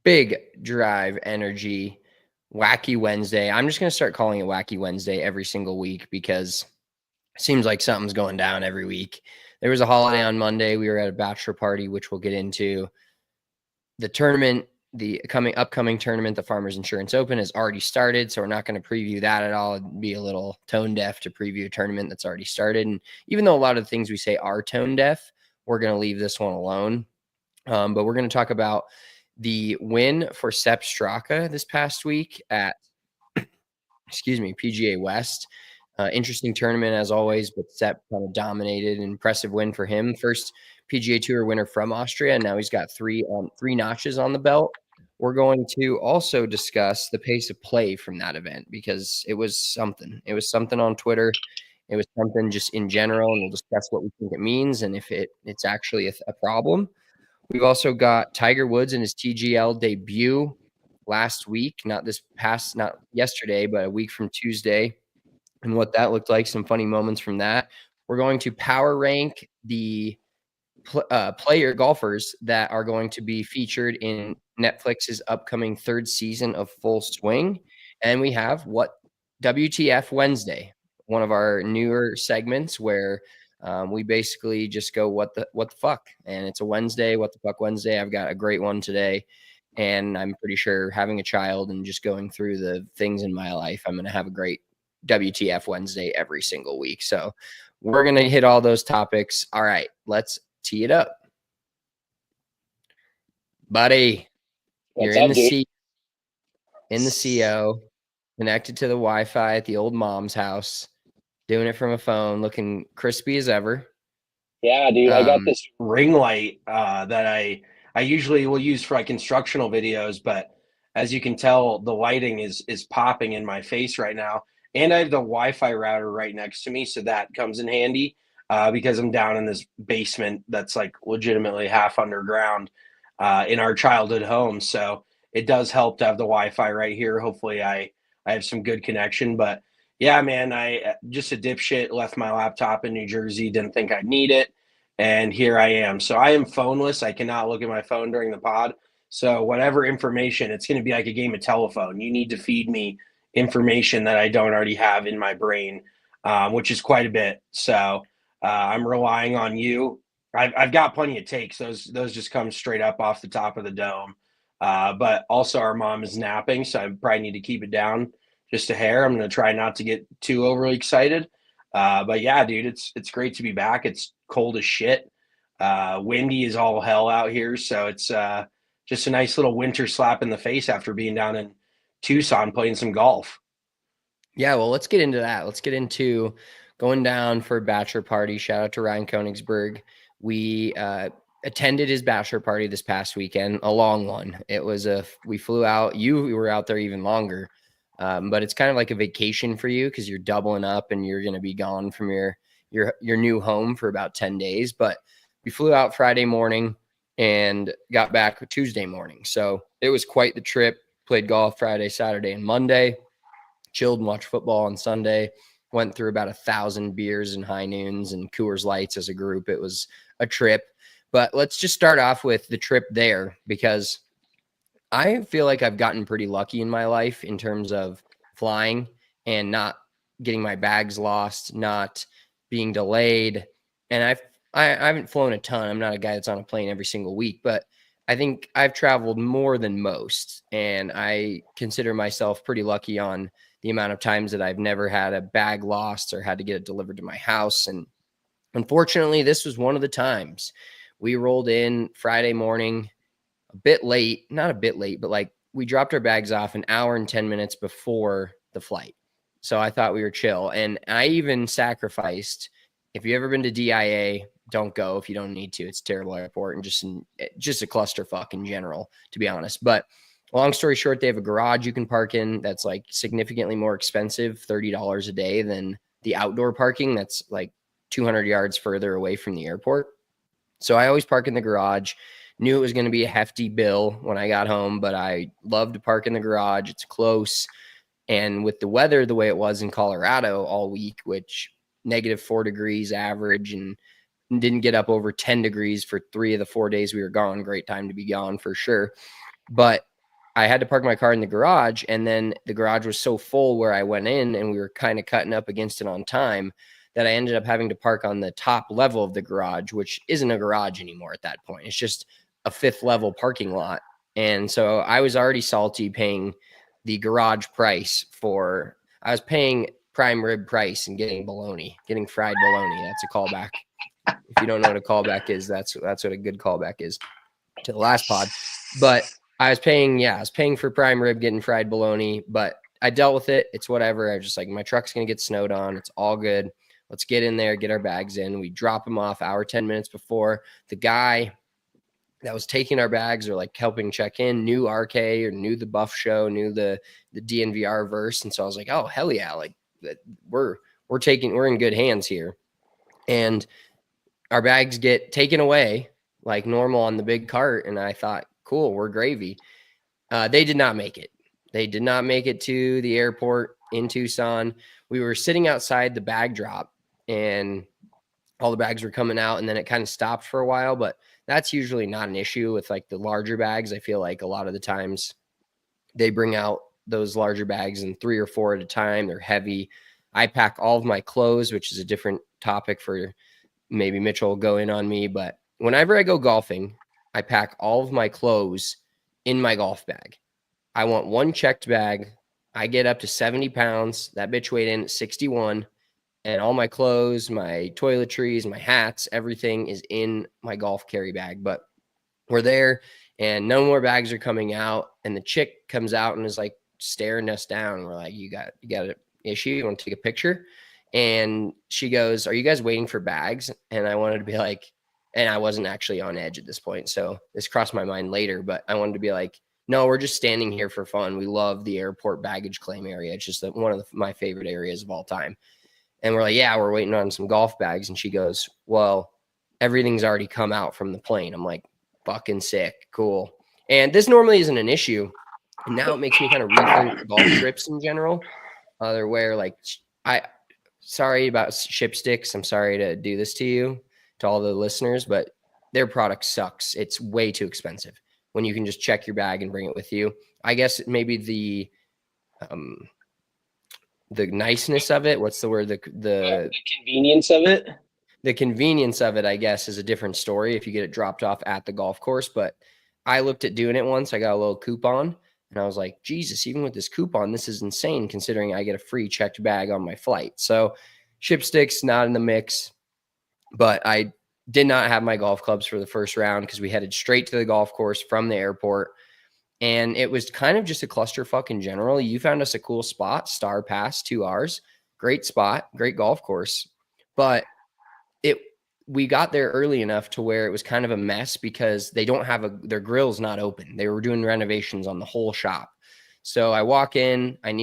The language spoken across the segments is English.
Big drive energy, wacky Wednesday. I'm just going to start calling it wacky Wednesday every single week because it seems like something's going down every week. There was a holiday on Monday. We were at a bachelor party, which we'll get into. The tournament, the upcoming tournament, the Farmers Insurance Open, has already started. So we're not going to preview that at all. It'd be a little tone deaf to preview a tournament that's already started. And even though a lot of the things we say are tone deaf, we're going to leave this one alone. But we're going to talk about the win for Sepp Straka this past week at, PGA West. Interesting tournament as always, but Sepp kind of dominated. An impressive win for him. First PGA Tour winner from Austria, and now he's got three notches on the belt. We're going to also discuss the pace of play from that event because it was something. It was something on Twitter. It was something just in general, and we'll discuss what we think it means and if it's actually a problem. We've also got Tiger Woods in his TGL debut last week, not yesterday, but a week from Tuesday, and what that looked like, some funny moments from that. We're going to power rank the player golfers that are going to be featured in Netflix's upcoming third season of Full Swing. And we have WTF Wednesday, one of our newer segments where we basically just go what the fuck, and it's a Wednesday, what the fuck Wednesday. I've got a great one today, and I'm pretty sure having a child and just going through the things in my life, I'm going to have a great WTF Wednesday every single week. So we're going to hit all those topics. All right, let's tee it up. Buddy, you're in the CO, connected to the Wi-Fi at the old mom's house, doing it from a phone, looking crispy as ever. Yeah, dude, I got this ring light that I usually will use for like instructional videos, but as you can tell, the lighting is popping in my face right now. And I have the Wi-Fi router right next to me, so that comes in handy because I'm down in this basement that's like legitimately half underground in our childhood home. So it does help to have the Wi-Fi right here. Hopefully I have some good connection, but yeah, man, I just a dipshit left my laptop in New Jersey, didn't think I'd need it, and here I am. So I am phoneless. I cannot look at my phone during the pod. So whatever information, it's going to be like a game of telephone. You need to feed me information that I don't already have in my brain, which is quite a bit. So I'm relying on you. I've got plenty of takes. Those just come straight up off the top of the dome. But also our mom is napping, so I probably need to keep it down just a hair. I'm going to try not to get too overly excited. But yeah, dude, it's great to be back. It's cold as shit. Windy as all hell out here. So it's just a nice little winter slap in the face after being down in Tucson playing some golf. Yeah, well, let's get into that. Let's get into going down for a bachelor party. Shout out to Ryan Koenigsberg. We attended his bachelor party this past weekend, a long one. We flew out. You were out there even longer. But it's kind of like a vacation for you because you're doubling up and you're going to be gone from your new home for about 10 days. But we flew out Friday morning and got back Tuesday morning. So it was quite the trip. Played golf Friday, Saturday, and Monday. Chilled and watched football on Sunday. Went through about 1,000 beers and high noons and Coors Lights as a group. It was a trip. But let's just start off with the trip there because I feel like I've gotten pretty lucky in my life in terms of flying and not getting my bags lost, not being delayed. And I haven't flown a ton. I'm not a guy that's on a plane every single week, but I think I've traveled more than most. And I consider myself pretty lucky on the amount of times that I've never had a bag lost or had to get it delivered to my house. And unfortunately, this was one of the times. We rolled in Friday morning, a bit late, not a bit late, but like we dropped our bags off an hour and 10 minutes before the flight. So I thought we were chill. And I even sacrificed, if you've ever been to DIA, don't go if you don't need to. It's a terrible airport and just a clusterfuck in general, to be honest. But long story short, they have a garage you can park in that's like significantly more expensive, $30 a day than the outdoor parking that's like 200 yards further away from the airport. So I always park in the garage. Knew it was going to be a hefty bill when I got home, but I love to park in the garage. It's close. And with the weather the way it was in Colorado all week, which -4 degrees average and didn't get up over 10 degrees for 3 of the 4 days we were gone. Great time to be gone for sure. But I had to park my car in the garage, and then the garage was so full where I went in and we were kind of cutting up against it on time that I ended up having to park on the top level of the garage, which isn't a garage anymore at that point. It's just a 5th level parking lot. And so I was already salty paying the garage price for, I was paying prime rib price and getting bologna, getting fried bologna. That's a callback. If you don't know what a callback is, that's what a good callback is to the last pod. But I was paying for prime rib, getting fried bologna, but I dealt with it. It's whatever. I was just like, my truck's going to get snowed on. It's all good. Let's get in there, get our bags in. We drop them off hour, 10 minutes before. The guy that was taking our bags or like helping check in knew RK or knew the Buff Show, knew the DNVR verse. And so I was like, oh, hell yeah. Like we're in good hands here. And our bags get taken away like normal on the big cart. And I thought, cool, we're gravy. They did not make it. They did not make it to the airport in Tucson. We were sitting outside the bag drop and all the bags were coming out, and then it kind of stopped for a while, but that's usually not an issue with like the larger bags. I feel like a lot of the times they bring out those larger bags in 3 or 4 at a time. They're heavy. I pack all of my clothes, which is a different topic for maybe Mitchell will go in on me, but whenever I go golfing, I pack all of my clothes in my golf bag. I want one checked bag. I get up to 70 pounds. That bitch weighed in at 61. And all my clothes, my toiletries, my hats, everything is in my golf carry bag. But we're there and no more bags are coming out. And the chick comes out and is like staring us down. We're like, you got an issue? You want to take a picture? And she goes, are you guys waiting for bags? And I wanted to be like, and I wasn't actually on edge at this point. So this crossed my mind later, but I wanted to be like, no, we're just standing here for fun. We love the airport baggage claim area. It's just one of my favorite areas of all time. And we're like, yeah, we're waiting on some golf bags. And she goes, well, everything's already come out from the plane. I'm like, fucking sick. Cool. And this normally isn't an issue. And now it makes me kind of rethink golf trips in general. Where like, sorry about Ship Sticks. I'm sorry to do this to you, to all the listeners, but their product sucks. It's way too expensive when you can just check your bag and bring it with you. I guess maybe the niceness of it. What's the word? The convenience of it. The convenience of it, I guess, is a different story if you get it dropped off at the golf course. But I looked at doing it once. I got a little coupon and I was like, Jesus, even with this coupon, this is insane considering I get a free checked bag on my flight. So Ship Sticks not in the mix, but I did not have my golf clubs for the first round because we headed straight to the golf course from the airport. And it was kind of just a clusterfuck in general. You found us a cool spot, Star Pass, 2 hours. Great spot, great golf course. But we got there early enough to where it was kind of a mess because they don't have their grill's not open. They were doing renovations on the whole shop. So I walk in, I'm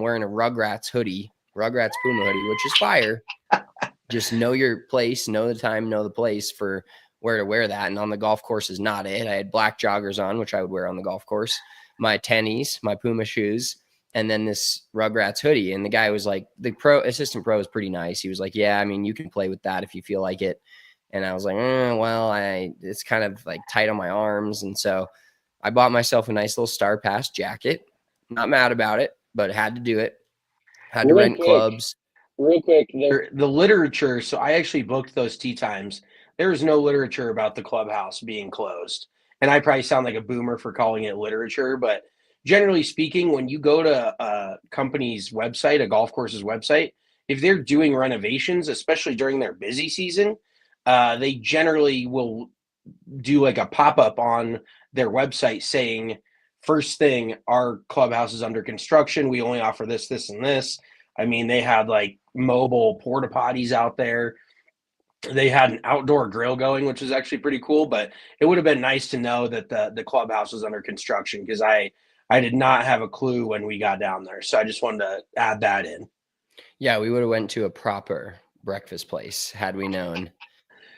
wearing a Rugrats Puma hoodie, which is fire. Just know your place, know the time, know the place for where to wear that. And on the golf course is not it. I had black joggers on, which I would wear on the golf course, my tennies, my Puma shoes, and then this Rugrats hoodie. And the guy was like, the assistant pro is pretty nice. He was like, yeah, I mean, you can play with that if you feel like it. And I was like, it's kind of like tight on my arms. And so I bought myself a nice little Star Pass jacket. Not mad about it, but had to do it. Had to rent clubs. Real quick, the literature. So I actually booked those tee times. There is no literature about the clubhouse being closed. And I probably sound like a boomer for calling it literature, but generally speaking, when you go to a company's website, a golf course's website, if they're doing renovations, especially during their busy season, they generally will do like a pop-up on their website saying, first thing, our clubhouse is under construction. We only offer this, this, and this. I mean, they had like mobile porta potties out there. They had an outdoor grill going, which was actually pretty cool, but it would have been nice to know that the clubhouse was under construction because I did not have a clue when we got down there. So I just wanted to add that in. Yeah, we would have went to a proper breakfast place had we known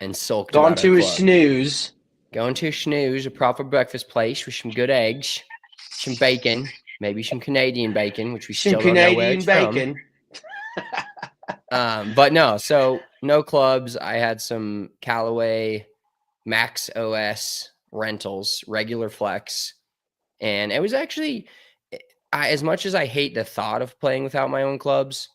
and sulked Gone to a snooze. Going to a snooze, a proper breakfast place with some good eggs, some bacon, maybe some Canadian bacon, which we still don't know where it's from. But no, so no clubs. I had some Callaway Max OS rentals, regular flex. And it was actually, as much as I hate the thought of playing without my own clubs,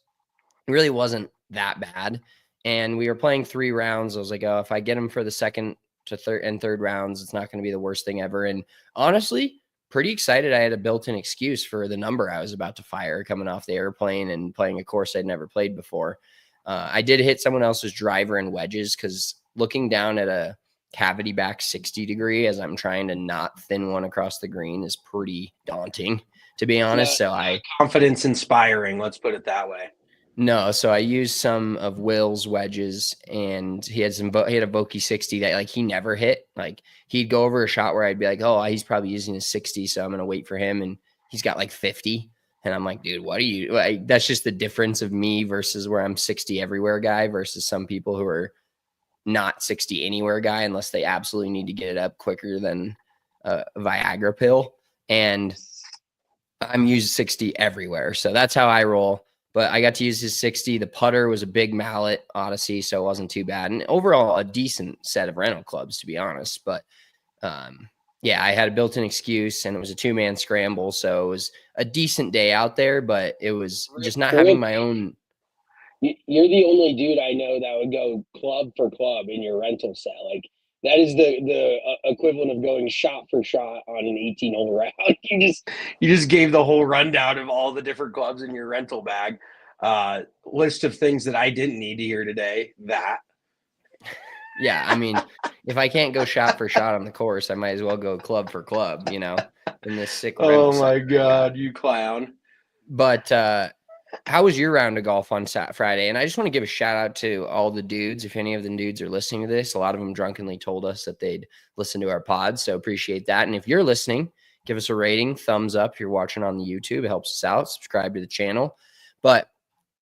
it really wasn't that bad. And we were playing 3 rounds. I was like, oh, if I get them for the second to third rounds, it's not going to be the worst thing ever. And honestly, pretty excited. I had a built-in excuse for the number I was about to fire coming off the airplane and playing a course I'd never played before. I did hit someone else's driver and wedges because looking down at a cavity back 60 degree as I'm trying to not thin one across the green is pretty daunting, to be honest. So I confidence inspiring, let's put it that way. No, so I used some of Will's wedges, and he had a Vokey 60 that like he never hit. Like he'd go over a shot where I'd be like, oh, he's probably using a 60, so I'm gonna wait for him, and he's got like 50, and I'm like, dude, what are you? Like, that's just the difference of me versus where I'm 60 everywhere guy versus some people who are not 60 anywhere guy unless they absolutely need to get it up quicker than a Viagra pill, and I'm using 60 everywhere, so that's how I roll. But I got to use his 60. The putter was a big mallet Odyssey, so it wasn't too bad. And overall, a decent set of rental clubs, to be honest. But yeah, I had a built-in excuse, and it was a 2-man scramble, so it was a decent day out there. But it was just not having my own. You're the only dude I know that would go club for club in your rental set. Like that is the equivalent of going shot for shot on an 18-hole round. You just gave the whole rundown of all the different clubs in your rental bag. List of things that I didn't need to hear today. Yeah, I mean, if I can't go shot for shot on the course, I might as well go club for club, in this sick. Oh my God, you clown. But how was your round of golf on Friday? And I just want to give a shout out to all the dudes. If any of the dudes are listening to this, a lot of them drunkenly told us that they'd listen to our pod. So appreciate that. And if you're listening, give us a rating, thumbs up. If you're watching on the YouTube, it helps us out. Subscribe to the channel. But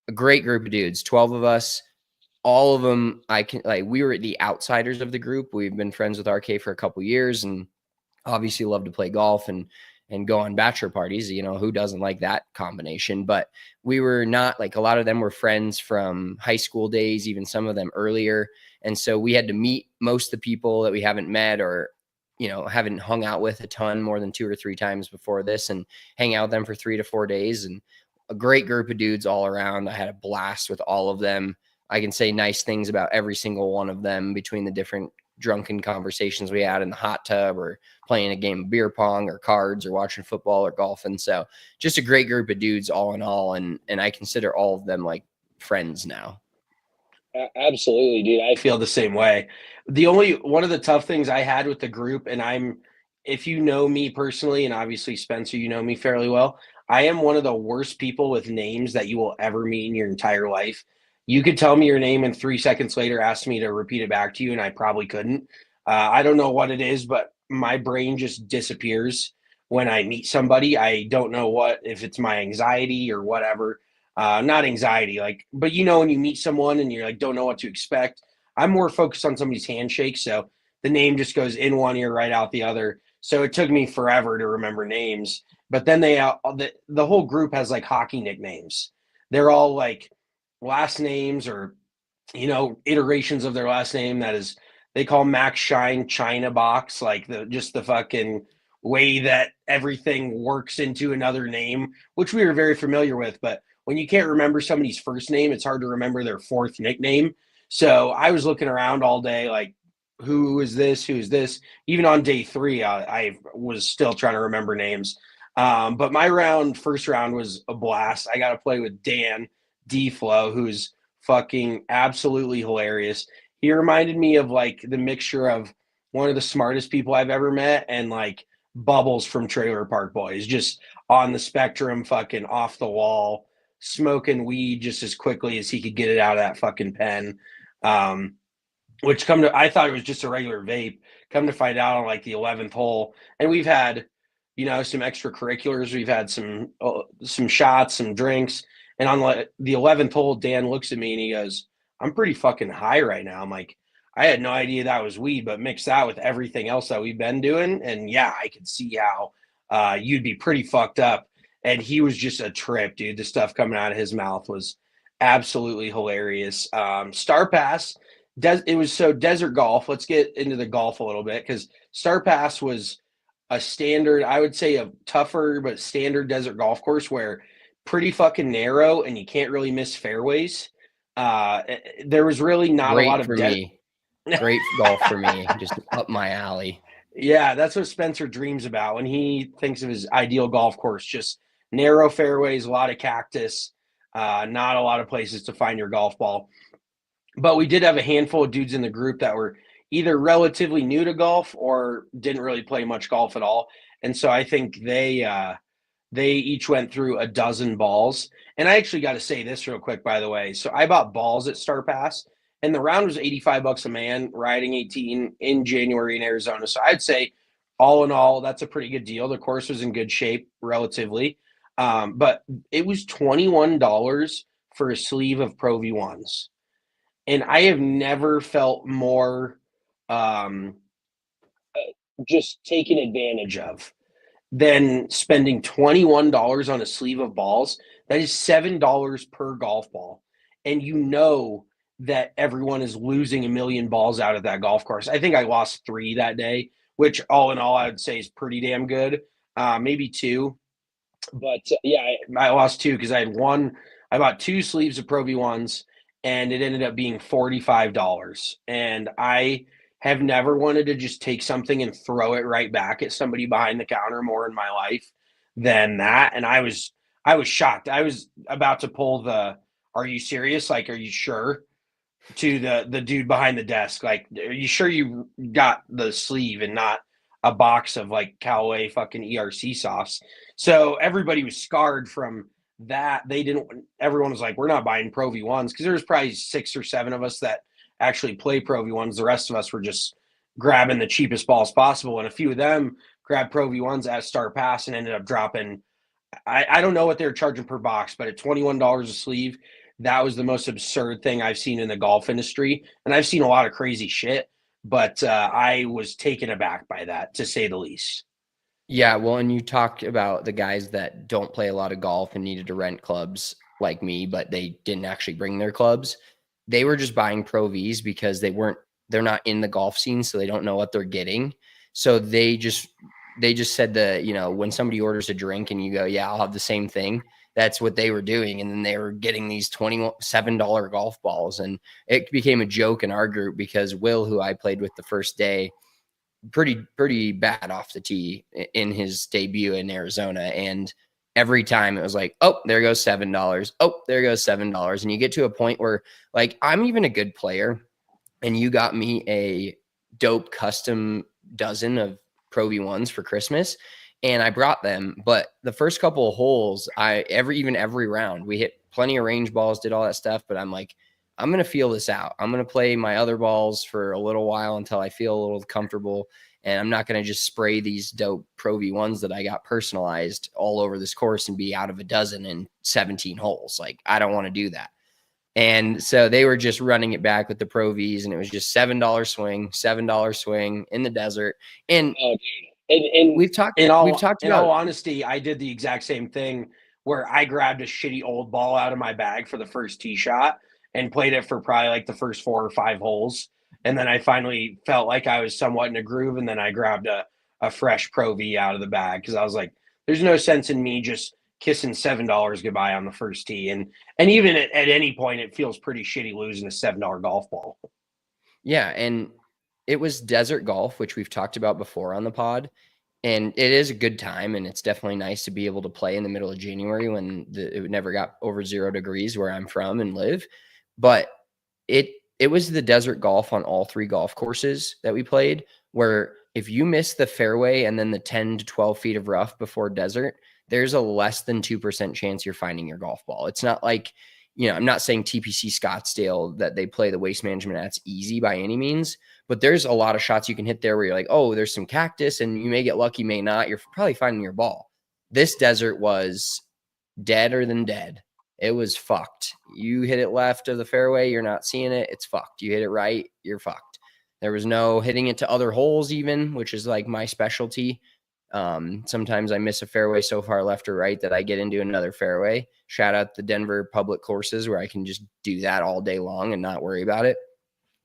a great group of dudes, 12 of us, all of them. We were the outsiders of the group. We've been friends with RK for a couple years and obviously love to play golf and go on bachelor parties. Who doesn't like that combination? But we were not like, a lot of them were friends from high school days, even some of them earlier. And so we had to meet most of the people that we haven't met or, haven't hung out with a ton more than 2 or 3 times before this and hang out with them for 3 to 4 days. And a great group of dudes all around. I had a blast with all of them. I can say nice things about every single one of them between the different drunken conversations we had in the hot tub or playing a game of beer pong or cards or watching football or golfing. So just a great group of dudes all in all. And I consider all of them like friends now. Absolutely, dude. I feel the same way. One of the tough things I had with the group, and if you know me personally, and obviously Spencer, you know me fairly well, I am one of the worst people with names that you will ever meet in your entire life. You could tell me your name and 3 seconds later ask me to repeat it back to you, and I probably couldn't. I don't know what it is, but my brain just disappears when I meet somebody. I don't know if it's my anxiety or whatever. Not anxiety, but when you meet someone and you're like, don't know what to expect. I'm more focused on somebody's handshake, so the name just goes in one ear, right out the other. So it took me forever to remember names. But then the whole group has like hockey nicknames. They're all like last names or iterations of their last name. That is, they call Max Shine China Box, like the fucking way that everything works into another name, which we were very familiar with. But when you can't remember somebody's first name, it's hard to remember their 4th nickname. So I was looking around all day, like, who is this? Who is this? Even on day 3, I was still trying to remember names. But my first round was a blast. I got to play with Dan D-Flow, who's fucking absolutely hilarious. He reminded me of like the mixture of one of the smartest people I've ever met and like Bubbles from Trailer Park Boys, just on the spectrum, fucking off the wall, smoking weed just as quickly as he could get it out of that fucking pen. I thought it was just a regular vape. Come to find out on like the 11th hole, and we've had, some extracurriculars. We've had some shots, some drinks, and on the 11th hole, Dan looks at me and he goes, "I'm pretty fucking high right now." I'm like, I had no idea that was weed, but mix that with everything else that we've been doing, and yeah, I could see how you'd be pretty fucked up. And he was just a trip, dude. The stuff coming out of his mouth was absolutely hilarious. Star Pass, it was so desert golf. Let's get into the golf a little bit because Star Pass was standard, I would say a tougher but standard desert golf course where pretty fucking narrow and you can't really miss fairways. There was really not a lot Great of for me. Great golf for me. Just up my alley. Yeah, that's what Spencer dreams about when he thinks of his ideal golf course. Just narrow fairways, a lot of cactus, not a lot of places to find your golf ball. But we did have a handful of dudes in the group that were either relatively new to golf or didn't really play much golf at all. And so I think they each went through a dozen balls. And I actually got to say this real quick, by the way. So I bought balls at Star Pass, and the round was $85 a man, riding 18 in January in Arizona. So I'd say, all in all, that's a pretty good deal. The course was in good shape, relatively. But it was $21 for a sleeve of Pro V1s. And I have never felt more just taken advantage of than spending $21 on a sleeve of balls. That is $7 per golf ball. And you know that everyone is losing a million balls out of that golf course. I think I lost 3 that day, which all in all, I would say is pretty damn good. Maybe 2. But yeah, I lost 2 because I bought 2 sleeves of Pro V1s and it ended up being $45. And I have never wanted to just take something and throw it right back at somebody behind the counter more in my life than that. And I was shocked. I was about to pull the, "Are you serious? Like, are you sure?" to the dude behind the desk. Like, "Are you sure you got the sleeve and not a box of like Callaway fucking ERC softs?" So everybody was scarred from that. Everyone was like, "We're not buying Pro V1s," because there was probably 6 or 7 of us that actually play Pro V1s. The rest of us were just grabbing the cheapest balls possible. And a few of them grabbed Pro V1s at Star Pass and ended up dropping, I don't know what they're charging per box, but at $21 a sleeve, that was the most absurd thing I've seen in the golf industry. And I've seen a lot of crazy shit, but I was taken aback by that, to say the least. Yeah, well, and you talked about the guys that don't play a lot of golf and needed to rent clubs like me, but they didn't actually bring their clubs. They were just buying Pro Vs because they're not in the golf scene, so they don't know what they're getting. So they just said that, when somebody orders a drink and you go, "Yeah, I'll have the same thing." That's what they were doing. And then they were getting these $27 golf balls. And it became a joke in our group because Will, who I played with the first day, pretty bad off the tee in his debut in Arizona. And every time it was like, "Oh, there goes $7. Oh, there goes $7." And you get to a point where, like, I'm even a good player and you got me a dope custom dozen of Pro V1s for Christmas, and I brought them. But the first couple of holes, every round, we hit plenty of range balls, did all that stuff. But I'm like, I'm going to feel this out. I'm going to play my other balls for a little while until I feel a little comfortable. And I'm not going to just spray these dope Pro V1s that I got personalized all over this course and be out of a dozen in 17 holes. Like, I don't want to do that. And so they were just running it back with the Pro Vs, and it was just $7 swing in the desert. And we've talked in all about honesty, I did the exact same thing where I grabbed a shitty old ball out of my bag for the first tee shot and played it for probably like the first 4 or 5 holes. And then I finally felt like I was somewhat in a groove. And then I grabbed a fresh Pro V out of the bag because I was like, there's no sense in me just kissing $7 goodbye on the first tee. And even at any point, it feels pretty shitty losing a $7 golf ball. Yeah. And it was desert golf, which we've talked about before on the pod. And it is a good time, and it's definitely nice to be able to play in the middle of January when it never got over 0 degrees where I'm from and live. But it was the desert golf on all 3 golf courses that we played, where if you miss the fairway and then the 10 to 12 feet of rough before desert, there's a less than 2% chance you're finding your golf ball. It's not like, I'm not saying TPC Scottsdale that they play the waste management that's easy by any means, but there's a lot of shots you can hit there where you're like, "Oh, there's some cactus," and you may get lucky, may not. You're probably finding your ball. This desert was deader than dead. It was fucked. You hit it left of the fairway, you're not seeing it. It's fucked. You hit it right, you're fucked. There was no hitting it to other holes even, which is like my specialty. Sometimes I miss a fairway so far left or right that I get into another fairway. Shout out the Denver public courses where I can just do that all day long and not worry about it.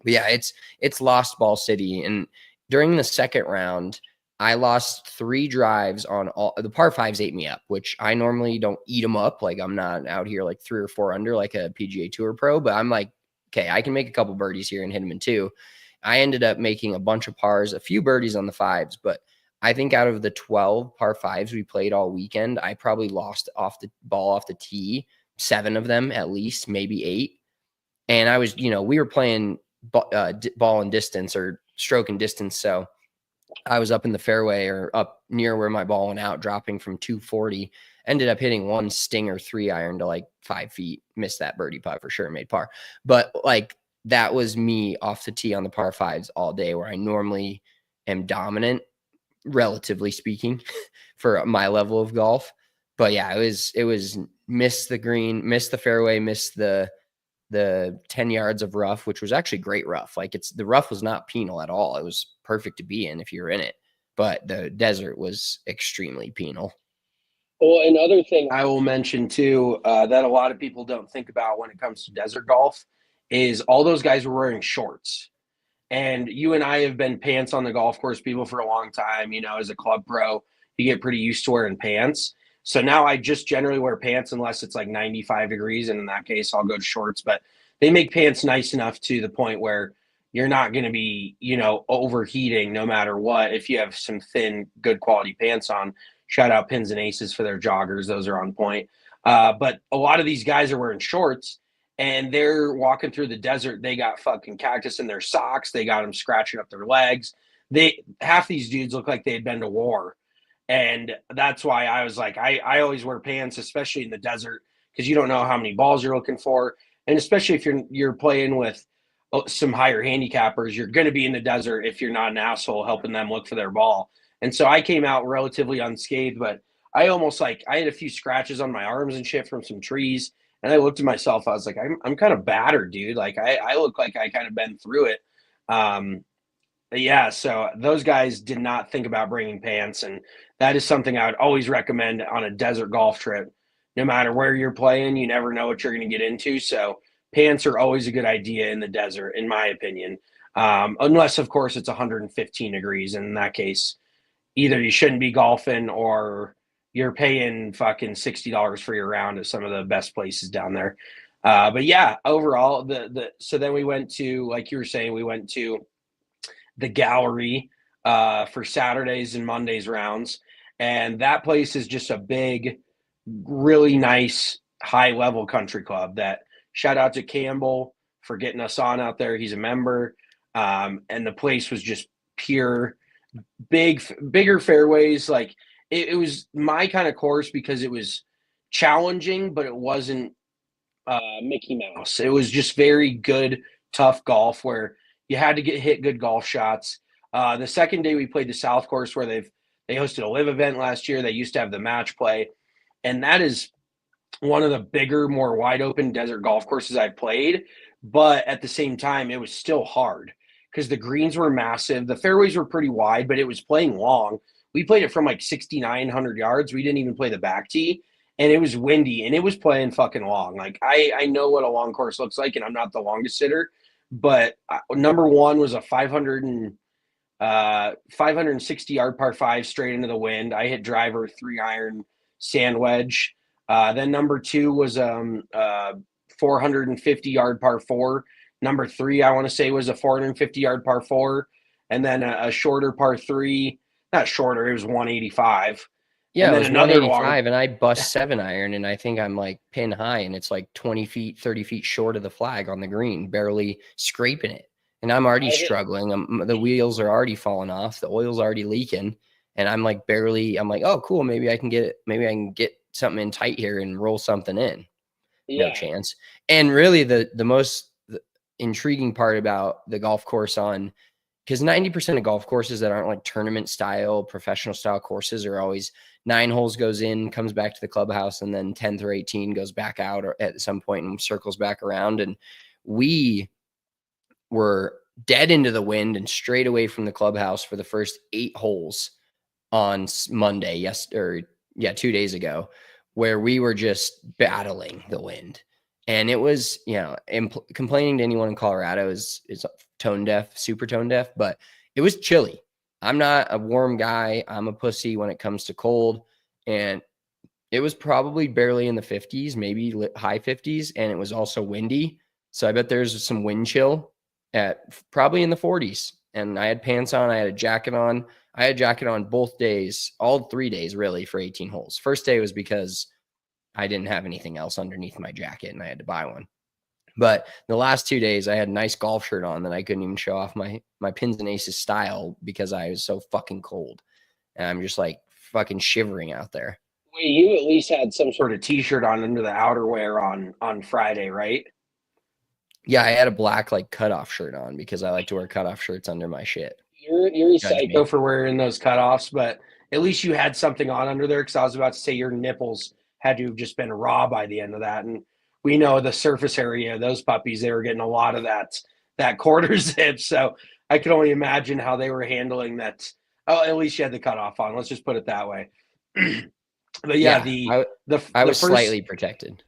But yeah, it's lost ball city. And during the second round, I lost 3 drives on all the par fives ate me up, which I normally don't eat them up. Like I'm not out here like 3 or 4 under like a PGA Tour pro, but I'm like, okay, I can make a couple birdies here and hit them in 2. I ended up making a bunch of pars, a few birdies on the fives, but I think out of the 12 par fives we played all weekend, I probably lost off the ball off the tee, 7 of them at least, maybe 8. And I was, we were playing ball and distance or stroke and distance, so I was up in the fairway or up near where my ball went out, dropping from 240. Ended up hitting one stinger 3-iron to like 5 feet. Missed that birdie putt for sure, made par. But like that was me off the tee on the par fives all day, where I normally am dominant, relatively speaking, for my level of golf. But yeah, it was miss the green, miss the fairway, miss the 10 yards of rough, which was actually great rough. Like the rough was not penal at all. It was perfect to be in if you're in it. But the desert was extremely penal. Well, another thing I will mention too, that a lot of people don't think about when it comes to desert golf is all those guys were wearing shorts. And you and I have been pants on the golf course people for a long time. As a club pro, you get pretty used to wearing pants. So now I just generally wear pants unless it's like 95 degrees. And in that case, I'll go to shorts. But they make pants nice enough to the point where you're not going to be, overheating no matter what. If you have some thin, good quality pants on, shout out Pins and Aces for their joggers. Those are on point. But a lot of these guys are wearing shorts and they're walking through the desert. They got fucking cactus in their socks. They got them scratching up their legs. Half these dudes look like they had been to war. And that's why I was like, I always wear pants, especially in the desert, because you don't know how many balls you're looking for. And especially if you're playing with some higher handicappers, you're going to be in the desert if you're not an asshole helping them look for their ball. And so I came out relatively unscathed, but I almost I had a few scratches on my arms and shit from some trees. And I looked at myself, I was like, I'm kind of battered, dude. Like I look like I kind of been through it. Yeah, so those guys did not think about bringing pants, and that is something I would always recommend on a desert golf trip. No matter where you're playing, you never know what you're going to get into. So pants are always a good idea in the desert, in my opinion. Unless, of course, it's 115 degrees. And in that case, either you shouldn't be golfing or you're paying fucking $60 for your round at some of the best places down there. But yeah, overall, so then we went to, like you were saying, we went to the gallery for Saturdays and Mondays rounds. And that place is just a big, really nice, high level country club that shout out to Campbell for getting us on out there. He's a member. And the place was just pure, bigger fairways. Like it was my kind of course because it was challenging, but it wasn't Mickey Mouse. It was just very good, tough golf where you had to hit good golf shots. The second day we played the South Course where they hosted a live event last year. They used to have the match play, and that is one of the bigger, more wide open desert golf courses I've played. But at the same time, it was still hard because the greens were massive. The fairways were pretty wide, but it was playing long. We played it from like 6,900 yards. We didn't even play the back tee, and it was windy, and it was playing fucking long. Like I know what a long course looks like, and I'm not the longest hitter, but number one was a 560 yard par 5 straight into the wind. I hit driver 3-iron sand wedge. Then number 2 was 450 yard par 4. Number 3, I want to say, was a 450 yard par 4, and then a shorter par 3. Not shorter, it was 185. Yeah, and it then was another 185, and I bust 7-iron, and I think I'm like pin high, and it's like 20 feet, 30 feet short of the flag on the green, barely scraping it. And I'm already struggling. The wheels are already falling off. The oil's already leaking, and I'm like I'm like, oh, cool. Maybe I can get something in tight here and roll something in. No chance. And really, the most intriguing part about the golf course because 90% of golf courses that aren't like tournament style, professional style courses are always 9 holes goes in, comes back to the clubhouse, and then 10 through 18 goes back out or at some point and circles back around. And we were dead into the wind and straight away from the clubhouse for the first 8 holes on Monday, 2 days ago, where we were just battling the wind. And it was, complaining to anyone in Colorado is tone deaf, super tone deaf, but it was chilly. I'm not a warm guy. I'm a pussy when it comes to cold. And it was probably barely in the 50s, maybe high 50s. And it was also windy. So I bet there's some wind chill at probably in the 40s. And I had pants on. I had a jacket on. I had a jacket on both days, all 3 days really, for 18 holes. First day was because I didn't have anything else underneath my jacket and I had to buy one. But the last 2 days, I had a nice golf shirt on that I couldn't even show off my pins and aces style because I was so fucking cold. And I'm just like fucking shivering out there. Wait, you at least had some Sort of t-shirt on under the outerwear on Friday, right? Yeah, I had a black like cutoff shirt on because I like to wear cutoff shirts under my shit. You're a Judge me. psycho. For wearing those cutoffs, but at least you had something on under there, because I was about to say your nipples had to have just been raw by the end of that. And we know the surface area of those puppies, they were getting a lot of that quarter zip. So I can only imagine how they were handling that. Oh, at least you had the cutoff on. Let's just put it that way. But yeah, I was slightly protected.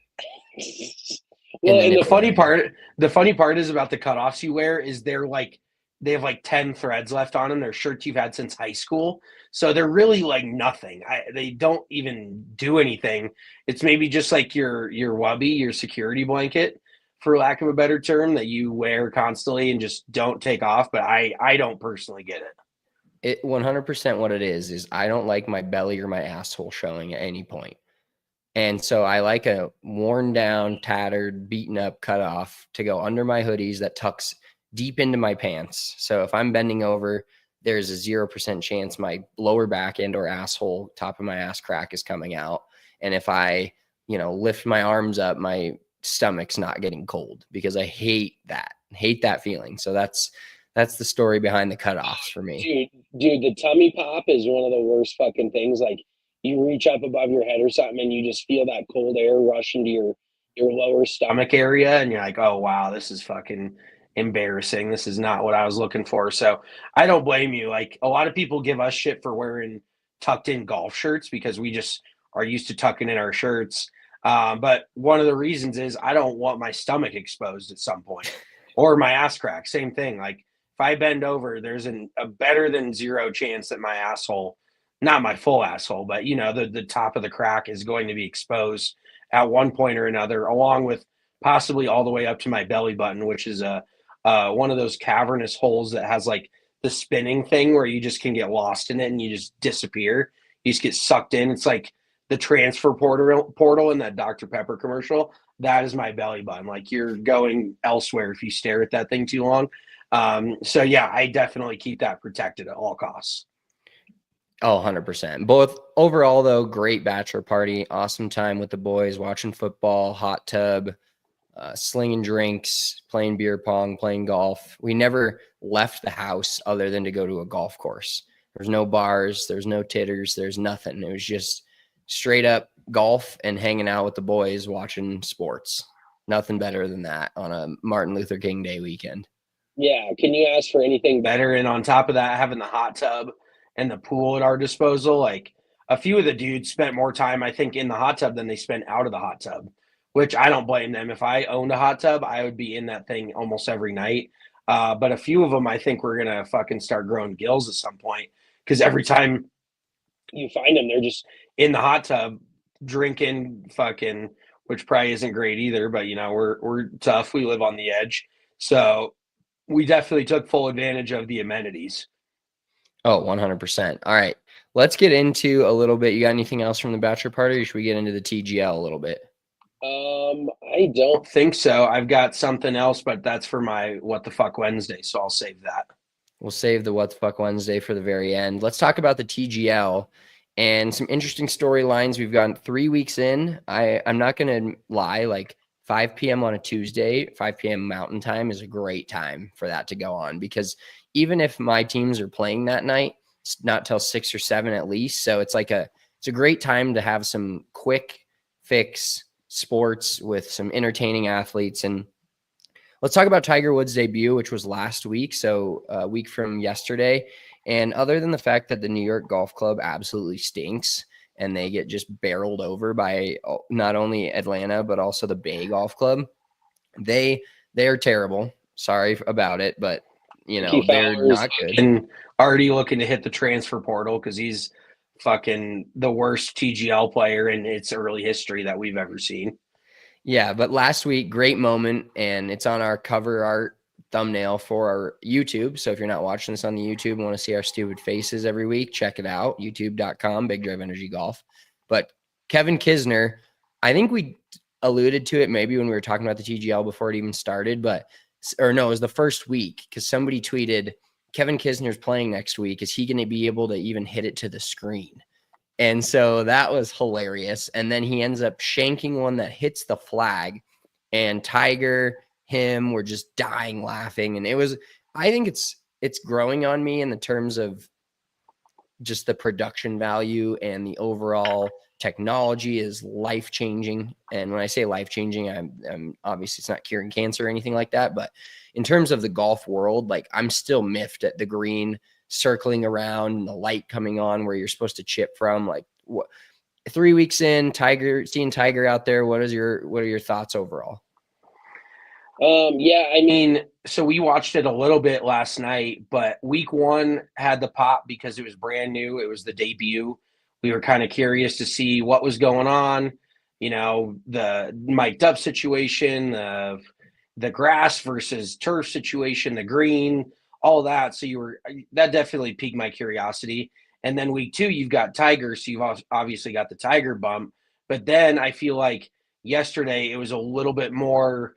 Well, and the funny part is about the cutoffs you wear is they have like 10 threads left on them. They're shirts you've had since high school. So they're really like nothing. They don't even do anything. It's maybe just like your wubby, your security blanket, for lack of a better term, that you wear constantly and just don't take off. But I don't personally get it. It 100% what it is I don't like my belly or my asshole showing at any point. And so I like a worn down, tattered, beaten up cutoff to go under my hoodies that tucks deep into my pants. So if I'm bending over, there's a 0% chance my lower back end or asshole, top of my ass crack is coming out. And if I, lift my arms up, my stomach's not getting cold because I hate that feeling. So that's the story behind the cutoffs for me. Dude, the tummy pop is one of the worst fucking things. Like, you reach up above your head or something and you just feel that cold air rush into your lower stomach area, and you're like, oh wow, this is fucking embarrassing. This is not what I was looking for. So I don't blame you. Like, a lot of people give us shit for wearing tucked in golf shirts because we just are used to tucking in our shirts. But one of the reasons is I don't want my stomach exposed at some point, or my ass crack. Same thing. Like, if I bend over, there's a better than 0 chance that my asshole, not my full asshole, but the top of the crack is going to be exposed at one point or another, along with possibly all the way up to my belly button, which is one of those cavernous holes that has like the spinning thing where you just can get lost in it and you just disappear. You just get sucked in. It's like the transfer portal in that Dr. Pepper commercial. That is my belly button. Like, you're going elsewhere if you stare at that thing too long. So yeah, I definitely keep that protected at all costs. Oh, 100%. Both overall, though, great bachelor party. Awesome time with the boys, watching football, hot tub, slinging drinks, playing beer pong, playing golf. We never left the house other than to go to a golf course. There's no bars. There's no titters. There's nothing. It was just straight up golf and hanging out with the boys, watching sports. Nothing better than that on a Martin Luther King Day weekend. Yeah. Can you ask for anything better? And on top of that, having the hot tub and the pool at our disposal, like, a few of the dudes spent more time, I think, in the hot tub than they spent out of the hot tub, which I don't blame them. If I owned a hot tub, I would be in that thing almost every night. But a few of them, I think, we're going to fucking start growing gills at some point, because every time you find them, they're just in the hot tub drinking fucking, which probably isn't great either, but we're tough. We live on the edge. So we definitely took full advantage of the amenities. Oh, 100%. All right. Let's get into a little bit. You got anything else from the bachelor party, or should we get into the TGL a little bit? I don't think so. I've got something else, but that's for my What the Fuck Wednesday, so I'll save that. We'll save the What the Fuck Wednesday for the very end. Let's talk about the TGL and some interesting storylines. We've gotten 3 weeks in. I'm not going to lie, like 5 p.m. on a Tuesday, 5 p.m. Mountain Time is a great time for that to go on, because even if my teams are playing that night, it's not till 6 or 7 at least. So it's a great time to have some quick fix sports with some entertaining athletes. And let's talk about Tiger Woods' debut, which was last week. So a week from yesterday. And other than the fact that the New York Golf Club absolutely stinks and they get just barreled over by not only Atlanta, but also the Bay Golf Club, they are terrible. Sorry about it, but you know, Ricky they're Fowler's not good. And already looking to hit the transfer portal because he's fucking the worst TGL player in its early history that we've ever seen. Yeah, but last week, great moment, and it's on our cover art thumbnail for our YouTube. So if you're not watching this on the YouTube and want to see our stupid faces every week, check it out, youtube.com, Big Drive Energy Golf. But Kevin Kisner, I think we alluded to it maybe when we were talking about the TGL before it even started, or no, it was the first week because somebody tweeted, Kevin Kisner's playing next week. Is he going to be able to even hit it to the screen? And so that was hilarious. And then he ends up shanking one that hits the flag, and Tiger, him were just dying laughing. And I think it's growing on me in the terms of just the production value, and the overall technology is life-changing. And when I say life-changing, I'm obviously it's not curing cancer or anything like that, but in terms of the golf world, like I'm still miffed at the green circling around and the light coming on where you're supposed to chip from. Like, what 3 weeks in, seeing Tiger out there, what are your thoughts overall? Yeah, I mean, So we watched it a little bit last night, but week one had the pop because it was brand new. It was the debut. We were kind of curious to see what was going on. You know, the mic'd up situation, the grass versus turf situation, the green, all that. So that definitely piqued my curiosity. And then week two, you've got Tiger, so you've obviously got the Tiger bump. But then I feel like yesterday it was a little bit more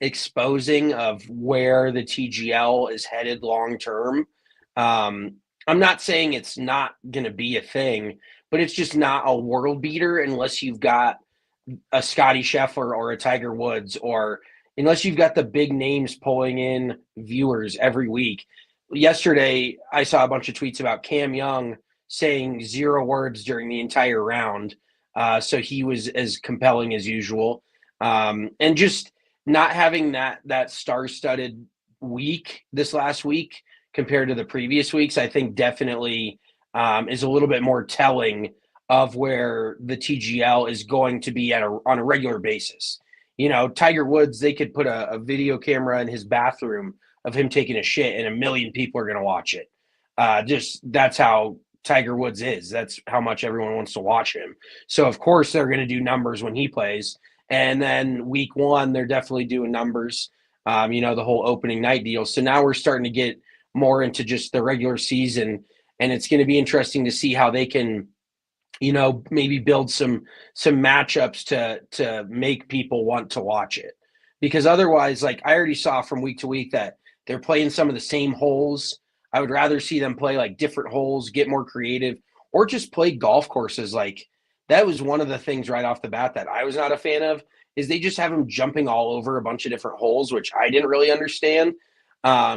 exposing of where the TGL is headed long term. I'm not saying it's not going to be a thing, but it's just not a world beater unless you've got a Scotty Scheffler or a Tiger Woods, or unless you've got the big names pulling in viewers every week. Yesterday, I saw a bunch of tweets about Cam Young saying 0 words during the entire round. So he was as compelling as usual. And just not having that star-studded week this last week compared to the previous weeks, I think definitely is a little bit more telling of where the TGL is going to be on a regular basis. You know, Tiger Woods, they could put a video camera in his bathroom of him taking a shit, and 1 million people are going to watch it. Just that's how Tiger Woods is. That's how much everyone wants to watch him. So of course they're going to do numbers when he plays. And then week one, they're definitely doing numbers, you know, the whole opening night deal. So now we're starting to get more into just the regular season. And it's going to be interesting to see how they can, you know, maybe build some matchups to make people want to watch it. Because otherwise, like I already saw from week to week that they're playing some of the same holes. I would rather see them play like different holes, get more creative, or just play golf courses. Like that was one of the things right off the bat that I was not a fan of, is they just have them jumping all over a bunch of different holes, which I didn't really understand.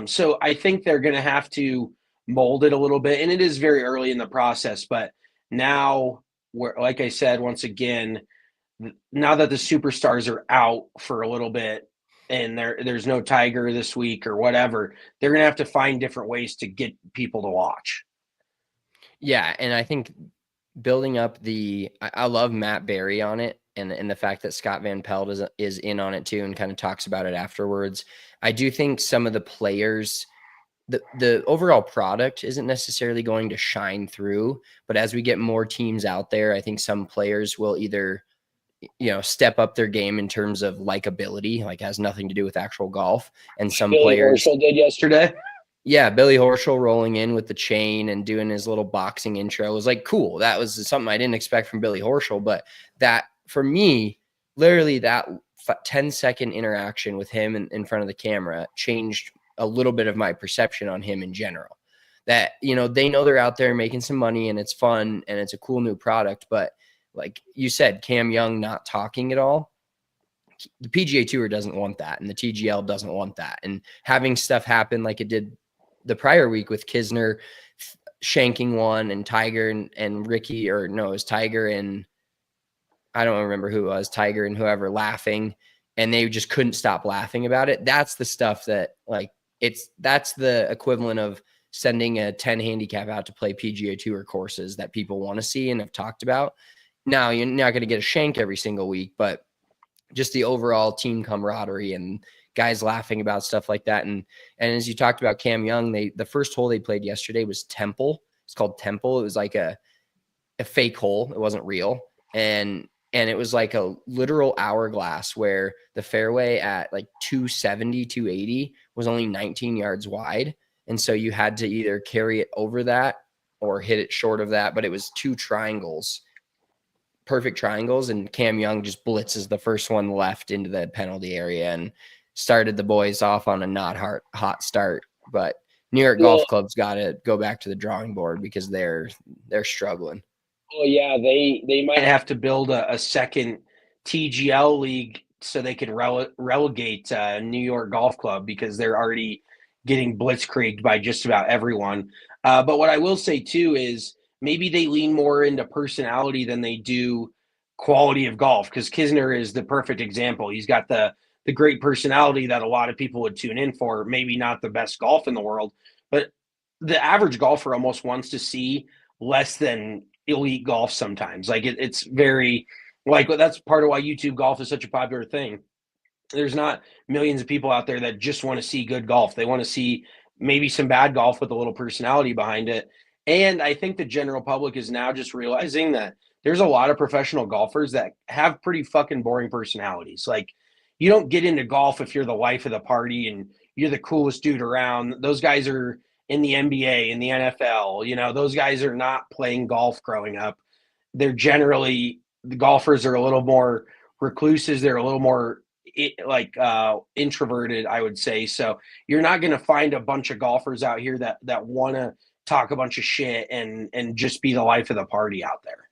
So I think they're going to have to mold it a little bit, and it is very early in the process. But now, where, like I said, once again, now that the superstars are out for a little bit, and there's no Tiger this week or whatever, they're going to have to find different ways to get people to watch. Yeah, and I think building up I love Matt Berry on it, and the fact that Scott Van Pelt is in on it too and kind of talks about it afterwards. I do think some of the players, the overall product isn't necessarily going to shine through, but as we get more teams out there, I think some players will either, you know, step up their game in terms of likability, like has nothing to do with actual golf, and some Billy players Horschel did yesterday. Yeah, Billy Horschel rolling in with the chain and doing his little boxing intro was like cool. That was something I didn't expect from Billy Horschel, but that for me, literally that 10-second interaction with him in front of the camera changed a little bit of my perception on him in general. That, you know, they know they're out there making some money and it's fun and it's a cool new product, but like you said, Cam Young not talking at all. The PGA Tour doesn't want that, and the TGL doesn't want that. And having stuff happen like it did the prior week with Kisner shanking one, and Tiger and Ricky, or no, it was Tiger and I don't remember who it was, Tiger and whoever laughing, and they just couldn't stop laughing about it. That's the stuff that like that's the equivalent of sending a 10 handicap out to play PGA Tour courses that people want to see and have talked about. Now you're not going to get a shank every single week, but just the overall team camaraderie and guys laughing about stuff like that. And as you talked about Cam Young, the first hole they played yesterday was Temple. It's called Temple. It was like a fake hole. It wasn't real. And it was like a literal hourglass where the fairway at like 270, 280 was only 19 yards wide. And so you had to either carry it over that or hit it short of that. But it was two triangles, perfect triangles. And Cam Young just blitzes the first one left into the penalty area and started the boys off on a not hot start. But New York Golf Club's got to go back to the drawing board because they're struggling. Oh yeah, they might have to build a second TGL league so they can relegate New York Golf Club because they're already getting blitzkrieged by just about everyone. But what I will say too is maybe they lean more into personality than they do quality of golf, because Kisner is the perfect example. He's got the great personality that a lot of people would tune in for. Maybe not the best golf in the world, but the average golfer almost wants to see less than elite golf sometimes. Like it's very like that's part of why YouTube golf is such a popular thing. There's not millions of people out there that just want to see good golf. They want to see maybe some bad golf with a little personality behind it. And I think the general public is now just realizing that there's a lot of professional golfers that have pretty fucking boring personalities. Like, you don't get into golf if you're the life of the party and you're the coolest dude around. Those guys are in the NBA, in the NFL. You know, those guys are not playing golf growing up. They're generally, the golfers are a little more recluses. They're a little more introverted, I would say. So you're not going to find a bunch of golfers out here that want to talk a bunch of shit and just be the life of the party out there.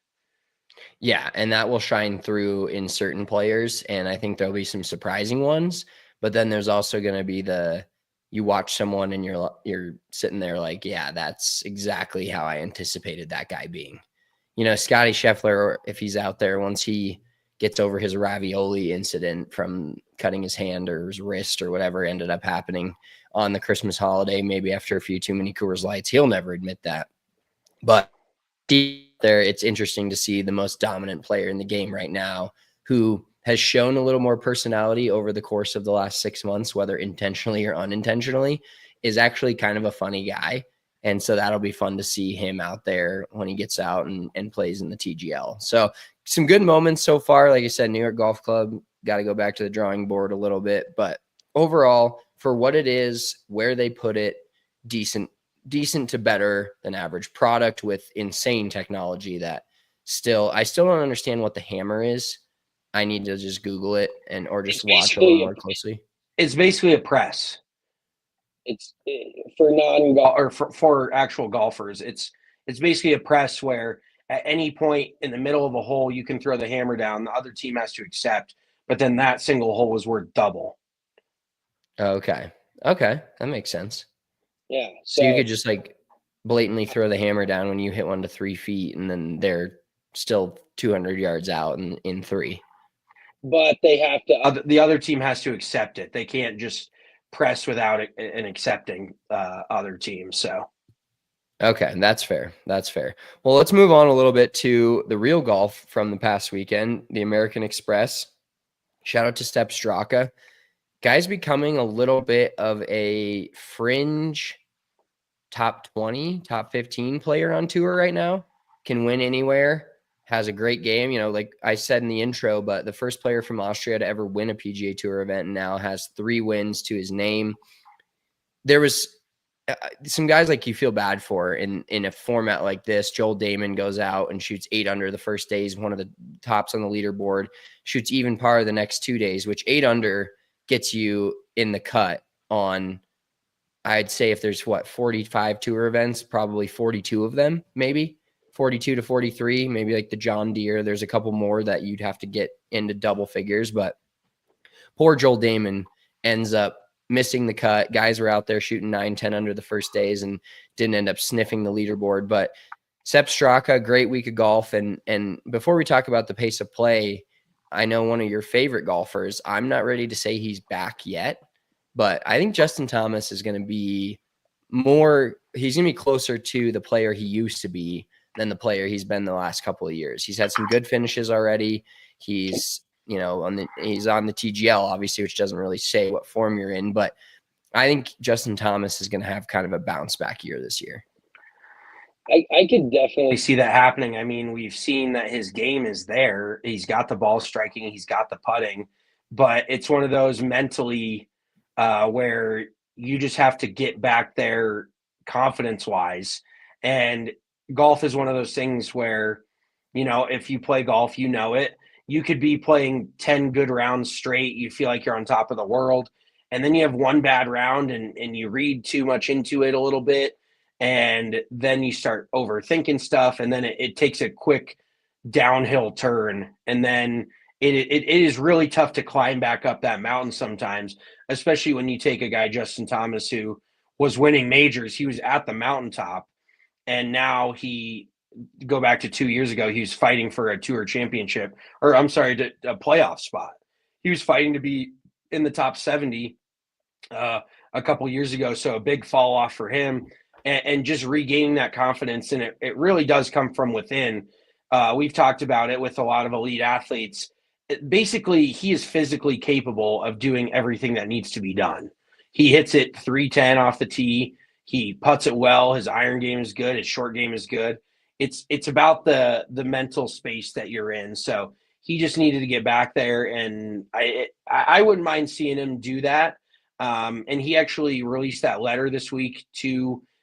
Yeah, and that will shine through in certain players, and I think there'll be some surprising ones. But then there's also going to be you watch someone and you're sitting there like, yeah, that's exactly how I anticipated that guy being. You know, Scotty Scheffler, if he's out there, once he gets over his ravioli incident from cutting his hand or his wrist or whatever ended up happening on the Christmas holiday, maybe after a few too many Coors Lights, he'll never admit that. But there, it's interesting to see the most dominant player in the game right now who has shown a little more personality over the course of the last 6 months, whether intentionally or unintentionally, is actually kind of a funny guy. And so that'll be fun to see him out there when he gets out and plays in the TGL. So some good moments so far. Like I said, New York Golf Club got to go back to the drawing board a little bit. But overall, for what it is, where they put it, decent to better than average product with insane technology that I still don't understand what the hammer is. I need to just Google it or just watch a little more closely. It's basically a press. It's for non-golf or for actual golfers. It's basically a press where at any point in the middle of a hole, you can throw the hammer down. The other team has to accept, but then that single hole was worth double. Okay. That makes sense. Yeah. So you could just like blatantly throw the hammer down when you hit 1 to 3 feet, and then they're still 200 yards out in 3. But they have to. The other team has to accept it. They can't just press without it and accepting other teams. So. Okay, that's fair. Well, let's move on a little bit to the real golf from the past weekend, the American Express. Shout out to Sepp Straka. Guy's becoming a little bit of a fringe top 20, top 15 player on tour right now. Can win anywhere, has a great game. You know, like I said in the intro, but the first player from Austria to ever win a PGA Tour event and now has 3 wins to his name. There was some guys like you feel bad for in a format like this. Joel Damon goes out and shoots 8 under the first day. He's one of the tops on the leaderboard, shoots even par the next 2 days, which 8 under gets you in the cut on, I'd say if there's 45 tour events, probably 42 of them, maybe 42 to 43, maybe like the John Deere. There's a couple more that you'd have to get into double figures, but poor Joel Damon ends up missing the cut. Guys were out there shooting 9, 10 under the first days and didn't end up sniffing the leaderboard. But Sepp Straka, great week of golf. And before we talk about the pace of play, I know one of your favorite golfers. I'm not ready to say he's back yet, but I think Justin Thomas is going to be he's going to be closer to the player he used to be than the player he's been the last couple of years. He's had some good finishes already. He's he's on the TGL, obviously, which doesn't really say what form you're in. But I think Justin Thomas is going to have kind of a bounce back year this year. I could definitely see that happening. I mean, we've seen that his game is there. He's got the ball striking. He's got the putting. But it's one of those mentally where you just have to get back there confidence-wise. And golf is one of those things where, if you play golf, it. You could be playing 10 good rounds straight. You feel like you're on top of the world. And then you have one bad round and you read too much into it a little bit. And then you start overthinking stuff, and then it takes a quick downhill turn, and then it is really tough to climb back up that mountain sometimes, especially when you take a guy, Justin Thomas, who was winning majors. He was at the mountaintop, and now go back to 2 years ago, he was fighting for a tour championship, or I'm sorry, a playoff spot. He was fighting to be in the top 70 a couple years ago, so a big fall off for him. And just regaining that confidence. And it really does come from within. We've talked about it with a lot of elite athletes. Basically, he is physically capable of doing everything that needs to be done. He hits it 310 off the tee. He putts it well. His iron game is good. His short game is good. It's about the mental space that you're in. So he just needed to get back there. And I wouldn't mind seeing him do that. And he actually released that letter this week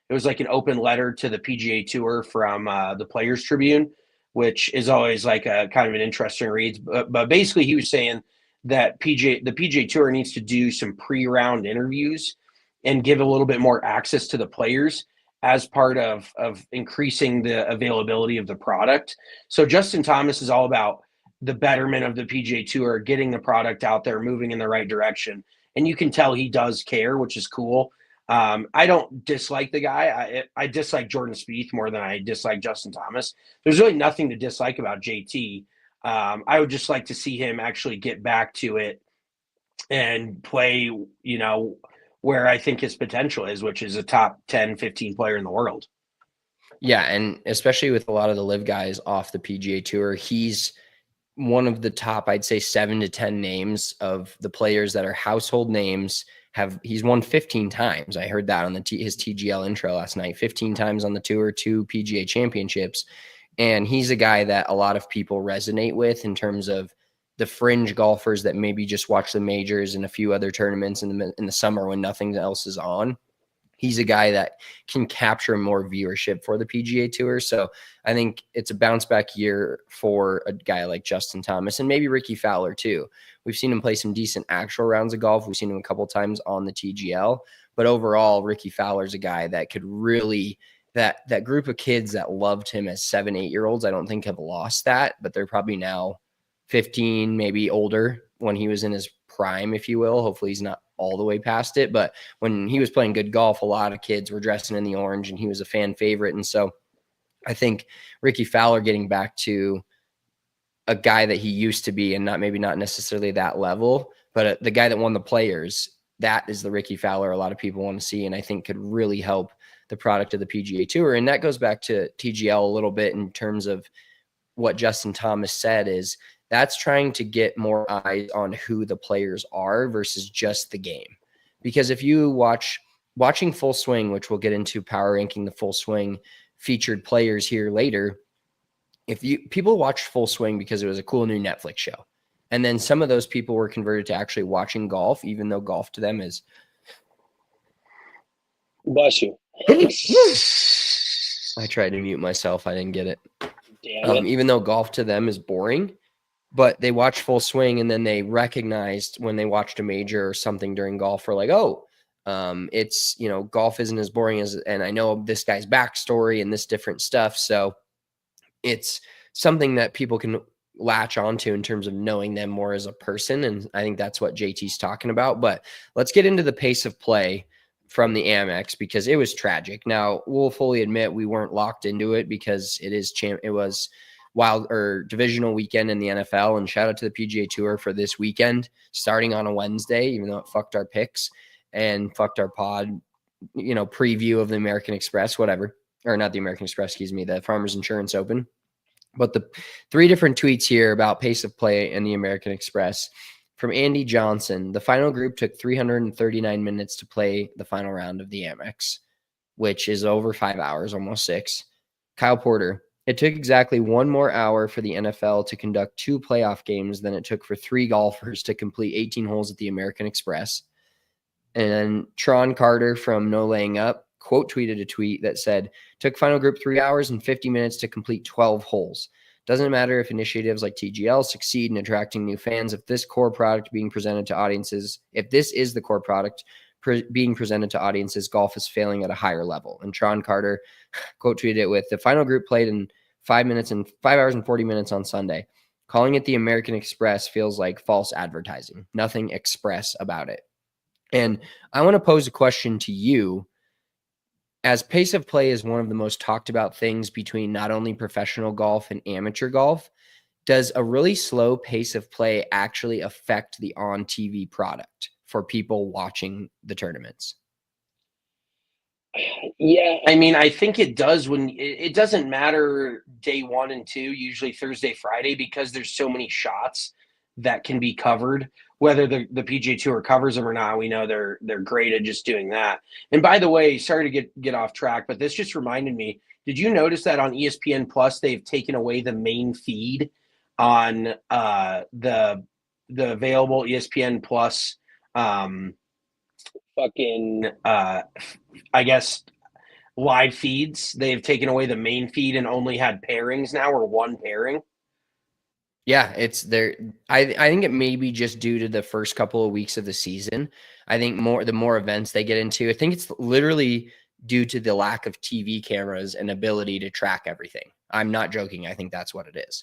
it was like an open letter to the PGA Tour from the Players Tribune, which is always like a kind of an interesting read. But basically, he was saying that the PGA Tour needs to do some pre-round interviews and give a little bit more access to the players as part of increasing the availability of the product. So Justin Thomas is all about the betterment of the PGA Tour, getting the product out there, moving in the right direction. And you can tell he does care, which is cool. I don't dislike the guy. I dislike Jordan Spieth more than I dislike Justin Thomas. There's really nothing to dislike about JT. I would just like to see him actually get back to it and play, where I think his potential is, which is a top 10, 15 player in the world. Yeah, and especially with a lot of the live guys off the PGA Tour, he's one of the top, I'd say 7 to 10 names of the players that are household names. He's won 15 times. I heard that on his TGL intro last night, 15 times on the tour, 2 PGA championships. And he's a guy that a lot of people resonate with in terms of the fringe golfers that maybe just watch the majors and a few other tournaments in the summer when nothing else is on. He's a guy that can capture more viewership for the PGA Tour. So I think it's a bounce back year for a guy like Justin Thomas and maybe Ricky Fowler too. We've seen him play some decent actual rounds of golf. We've seen him a couple times on the TGL, but overall, Ricky Fowler's a guy that could really, that group of kids that loved him as 7-8-year-olds, I don't think have lost that, but they're probably now 15, maybe older when he was in his prime, if you will. Hopefully he's not all the way past it, but when he was playing good golf, a lot of kids were dressing in the orange and he was a fan favorite. And so I think Ricky Fowler getting back to a guy that he used to be, and maybe not necessarily that level, but the guy that won the Players, that is the Ricky Fowler a lot of people want to see, and I think could really help the product of the PGA Tour. And that goes back to TGL a little bit in terms of what Justin Thomas said, is that's trying to get more eyes on who the players are versus just the game. Because if you watching Full Swing, which we'll get into power ranking the Full Swing featured players here later, people watched Full Swing because it was a cool new Netflix show. And then some of those people were converted to actually watching golf, even though golf to them is. Bless you. I tried to mute myself. I didn't get it. Damn it. Even though golf to them is boring, but they watched Full Swing and then they recognized when they watched a major or something during golf, or like, it's, golf isn't as boring and I know this guy's backstory and this different stuff. So it's something that people can latch onto in terms of knowing them more as a person. And I think that's what JT's talking about. But let's get into the pace of play from the Amex, because it was tragic. Now, we'll fully admit we weren't locked into it because it was divisional weekend in the NFL, and shout out to the PGA Tour for this weekend starting on a Wednesday, even though it fucked our picks and fucked our pod, preview of the American Express, whatever, or not the American Express, the Farmers Insurance Open. But the 3 different tweets here about pace of play in the American Express. From Andy Johnson, the final group took 339 minutes to play the final round of the Amex, which is over 5 hours, almost 6. Kyle Porter, it took exactly 1 more hour for the NFL to conduct 2 playoff games than it took for 3 golfers to complete 18 holes at the American Express. And Tron Carter from No Laying Up quote tweeted a tweet that said, took final group 3 hours and 50 minutes to complete 12 holes. Doesn't matter if initiatives like TGL succeed in attracting new fans. If this core product being presented to audiences, if this is the core product being presented to audiences, golf is failing at a higher level. And Tron Carter quote tweeted it with, the final group played in 5 hours and 40 minutes on Sunday. Calling it the American Express feels like false advertising. Nothing express about it. And I want to pose a question to you. As pace of play is one of the most talked about things between not only professional golf and amateur golf, does a really slow pace of play actually affect the on TV product for people watching the tournaments? Yeah, I mean, I think it does when it doesn't matter day 1 and 2, usually Thursday, Friday, because there's so many shots that can be covered. Whether the PGA Tour covers them or not, we know they're great at just doing that. And by the way, sorry to get off track, but this just reminded me. Did you notice that on ESPN Plus they've taken away the main feed on the available ESPN Plus I guess live feeds? They've taken away the main feed and only had pairings now, or 1 pairing. Yeah, it's there. I think it may be just due to the first couple of weeks of the season. I think the more events they get into, I think it's literally due to the lack of TV cameras and ability to track everything. I'm not joking. I think that's what it is.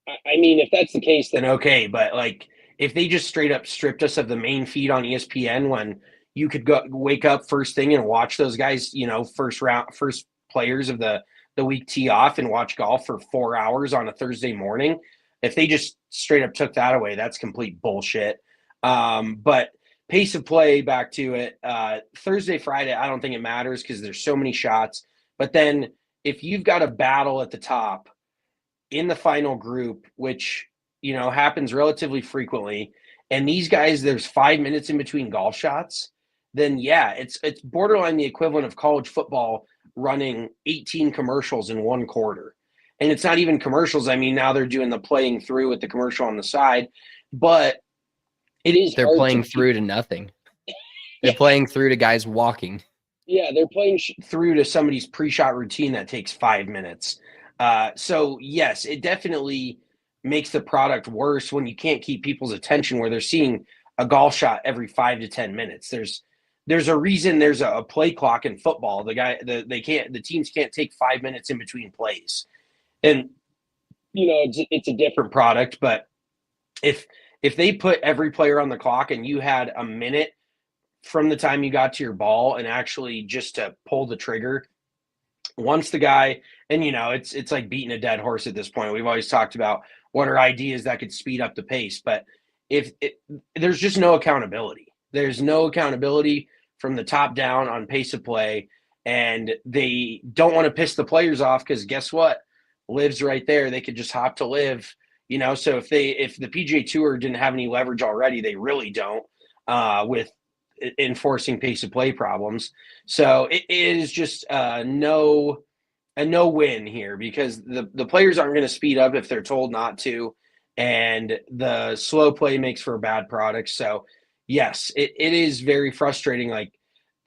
I mean, if that's the case, then okay. But like, if they just straight up stripped us of the main feed on ESPN, when you could wake up first thing and watch those guys, first players of the week tee off and watch golf for 4 hours on a Thursday morning. If they just straight up took that away, that's complete bullshit. But pace of play, back to it, Thursday, Friday, I don't think it matters because there's so many shots. But then if you've got a battle at the top in the final group, which, happens relatively frequently, and these guys, there's 5 minutes in between golf shots, then yeah, it's borderline the equivalent of college football running 18 commercials in 1 quarter. And it's not even commercials. I mean, now they're doing the playing through with the commercial on the side, but they're playing through to nothing. They're playing through to guys walking. Yeah, they're playing through to somebody's pre-shot routine that takes 5 minutes. So yes, it definitely makes the product worse when you can't keep people's attention, where they're seeing a golf shot every 5 to 10 minutes. There's a reason there's a play clock in football. The teams can't take 5 minutes in between plays. And it's a different product, but if they put every player on the clock and you had a minute from the time you got to your ball and actually just to pull the trigger, once the guy, and it's like beating a dead horse at this point. We've always talked about what are ideas that could speed up the pace, but there's just no accountability. There's no accountability from the top down on pace of play, and they don't want to piss the players off because guess what? Live's right there. They could just hop to Live, so if the PGA Tour didn't have any leverage already, they really don't with enforcing pace of play problems. So it is just a no win here, because the players aren't going to speed up if they're told not to, and the slow play makes for a bad product. So yes, it is very frustrating. Like,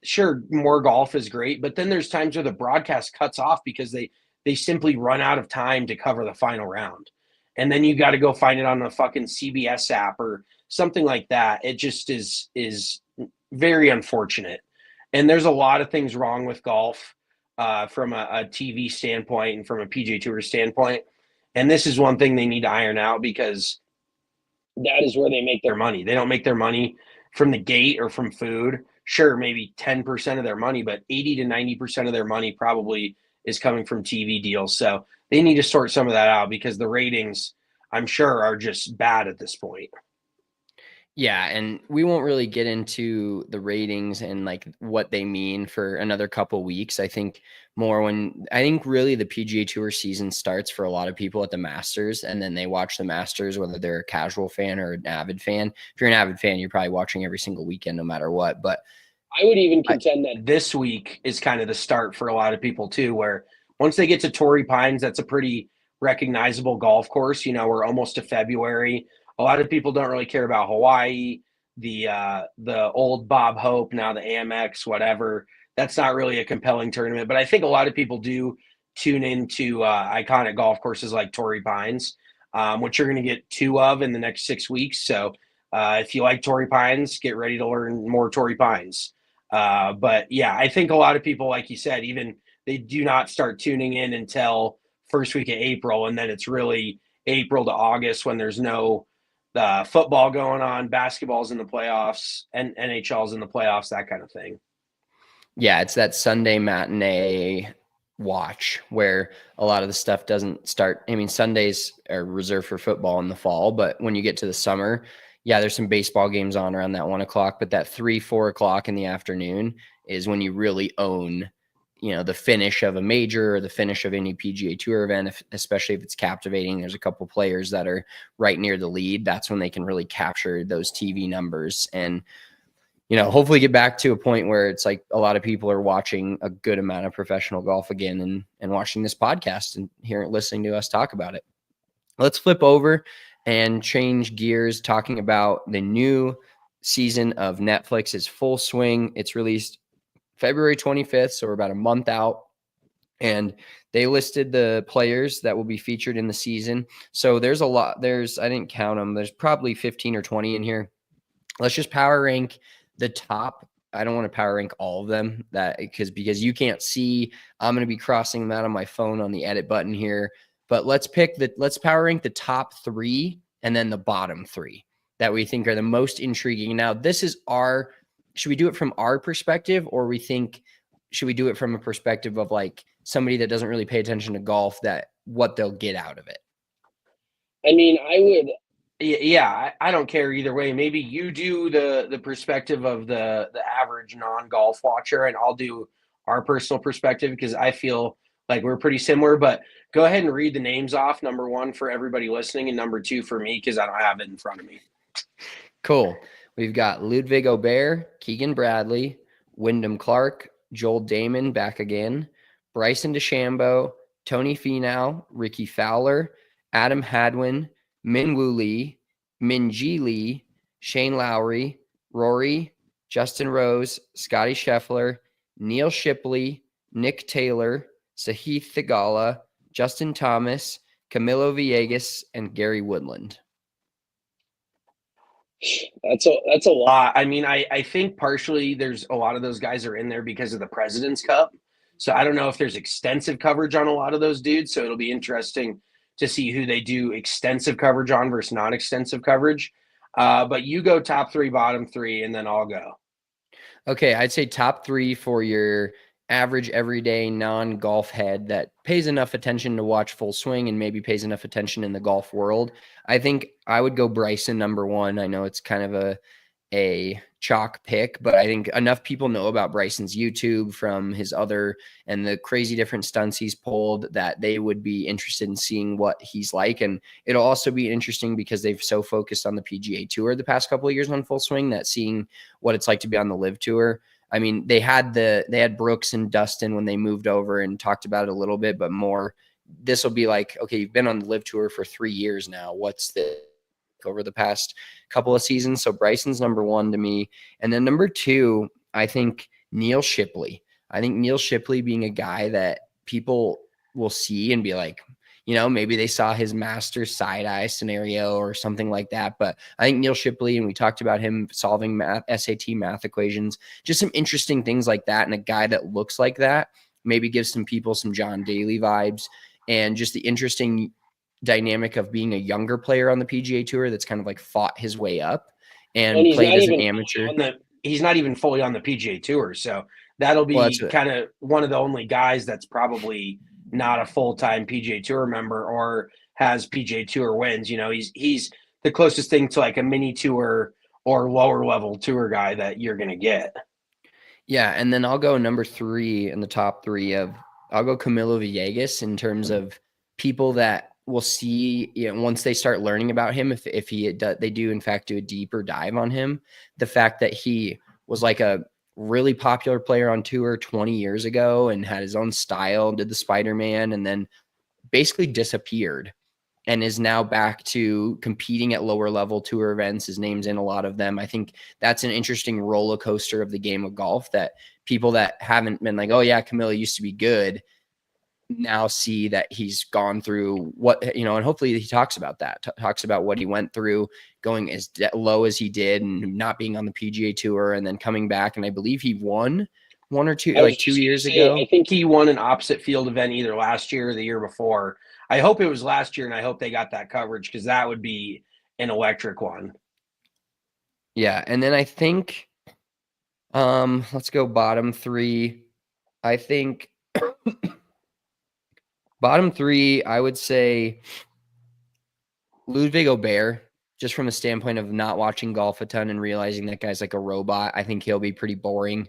sure, more golf is great, but then there's times where the broadcast cuts off because they simply run out of time to cover the final round. And then you got to go find it on the fucking CBS app or something like that. It just is very unfortunate. And there's a lot of things wrong with golf from a TV standpoint and from a PGA Tour standpoint. And this is one thing they need to iron out, because that is where they make their money. They don't make their money from the gate or from food. Sure, maybe 10% of their money, but 80 to 90% of their money probably is coming from TV deals. So they need to sort some of that out, because the ratings, I'm sure, are just bad at this point. Yeah, and we won't really get into the ratings and like what they mean for another couple weeks. I think really the PGA Tour season starts for a lot of people at the Masters, and then they watch the Masters whether they're a casual fan or an avid fan. If you're an avid fan, you're probably watching every single weekend no matter what. But I would even contend that this week is kind of the start for a lot of people too, where once they get to Torrey Pines, that's a pretty recognizable golf course. You know, we're almost to February. A lot of people don't really care about Hawaii, the old Bob Hope, now the Amex, whatever. That's not really a compelling tournament, but I think a lot of people do tune into iconic golf courses like Torrey Pines, which you're going to get 2 of in the next 6 weeks. So if you like Torrey Pines, get ready to learn more Torrey Pines. But yeah, I think a lot of people, like you said, even they do not start tuning in until first week of April, and then it's really April to August when there's no football going on, basketball's in the playoffs, and NHL's in the playoffs, that kind of thing. Yeah, it's that Sunday matinee watch where a lot of the stuff doesn't start. I mean, Sundays are reserved for football in the fall, but when you get to the summer, yeah, there's some baseball games on around that 1 o'clock, but that 3-4 o'clock in the afternoon is when you really own, the finish of a major or the finish of any PGA Tour event, especially if it's captivating. There's a couple players that are right near the lead. That's when they can really capture those TV numbers and, hopefully get back to a point where it's like a lot of people are watching a good amount of professional golf again and watching this podcast and listening to us talk about it. Let's flip over and change gears, talking about the new season of Netflix is Full Swing. It's released February 25th, so we're about a month out. And they listed the players that will be featured in the season. So there's a lot. I didn't count them. There's probably 15 or 20 in here. Let's just power rank the top. I don't want to power rank all of them because you can't see. I'm going to be crossing them out on my phone on the edit button here. But let's power rank the top 3 and then the bottom 3 that we think are the most intriguing. Now, should we do it from our perspective, or should we do it from a perspective of like somebody that doesn't really pay attention to golf, that what they'll get out of it? I mean, I would. Yeah, I don't care either way. Maybe you do the perspective of the average non-golf watcher, and I'll do our personal perspective because I feel like we're pretty similar. But go ahead and read the names off. Number 1 for everybody listening, and number 2 for me because I don't have it in front of me. Cool. We've got Ludwig Aubert, Keegan Bradley, Wyndham Clark, Joel Damon back again, Bryson DeChambeau, Tony Finau, Ricky Fowler, Adam Hadwin, Min-Woo Lee, Min-Ji Lee, Shane Lowry, Rory, Justin Rose, Scotty Scheffler, Neil Shipley, Nick Taylor, Sahith Theegala, Justin Thomas, Camilo Villegas, and Gary Woodland. That's a lot. I mean, I think partially there's a lot of those guys are in there because of the President's Cup. So I don't know if there's extensive coverage on a lot of those dudes. So it'll be interesting to see who they do extensive coverage on versus non-extensive coverage. But you go top 3, bottom 3, and then I'll go. Okay, I'd say top 3 for your average, everyday, non-golf head that pays enough attention to watch Full Swing and maybe pays enough attention in the golf world. I think I would go Bryson number 1. I know it's kind of a chalk pick, but I think enough people know about Bryson's YouTube from his other and the crazy different stunts he's pulled that they would be interested in seeing what he's like. And it'll also be interesting because they've so focused on the PGA Tour the past couple of years on Full Swing that seeing what it's like to be on the Live Tour. I mean, they had Brooks and Dustin when they moved over and talked about it a little bit, but more, this will be like, okay, you've been on the Live Tour for 3 years now. What's the over the past couple of seasons? So Bryson's number 1 to me. And then number 2, I think Neil Shipley. I think Neil Shipley being a guy that people will see and be like, maybe they saw his Masters side-eye scenario or something like that. But I think Neil Shipley, and we talked about him solving SAT math equations, just some interesting things like that. And a guy that looks like that maybe gives some people some John Daly vibes, and just the interesting dynamic of being a younger player on the PGA Tour that's kind of like fought his way up and played as an amateur. He's not even fully on the PGA Tour. So that'll be kind of one of the only guys that's probably not a full-time PGA Tour member or has PGA Tour wins. He's the closest thing to like a mini tour or lower level tour guy that you're going to get. Yeah, and then I'll go number 3 in the top 3 of I'll go Camilo Villegas in terms of people that will see, once they start learning about him, if they do in fact do a deeper dive on him, the fact that he was like a really popular player on tour 20 years ago and had his own style, did the Spider-Man, and then basically disappeared and is now back to competing at lower level tour events. His name's in a lot of them. I think that's an interesting roller coaster of the game of golf that people that haven't been like, oh yeah, Camilo used to be good, now see that he's gone through what, and hopefully he talks about that, talks about what he went through going as low as he did and not being on the PGA Tour and then coming back. And I believe he won 1 or 2, like 2 years ago. I think he won an opposite field event either last year or the year before. I hope it was last year, and I hope they got that coverage because that would be an electric one. Yeah, and then I think, let's go bottom 3. I think bottom 3, I would say Ludwig Aubert, just from a standpoint of not watching golf a ton and realizing that guy's like a robot. I think he'll be pretty boring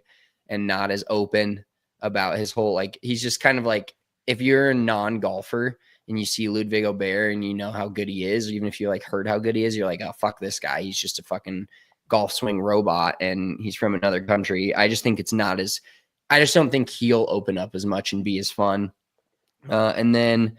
and not as open about his whole, like, he's just kind of like, if you're a non-golfer and you see Ludwig Aubert and you know how good he is, even if you like heard how good he is, you're like, oh, fuck this guy. He's just a fucking golf swing robot and he's from another country. I just think I just don't think he'll open up as much and be as fun. And then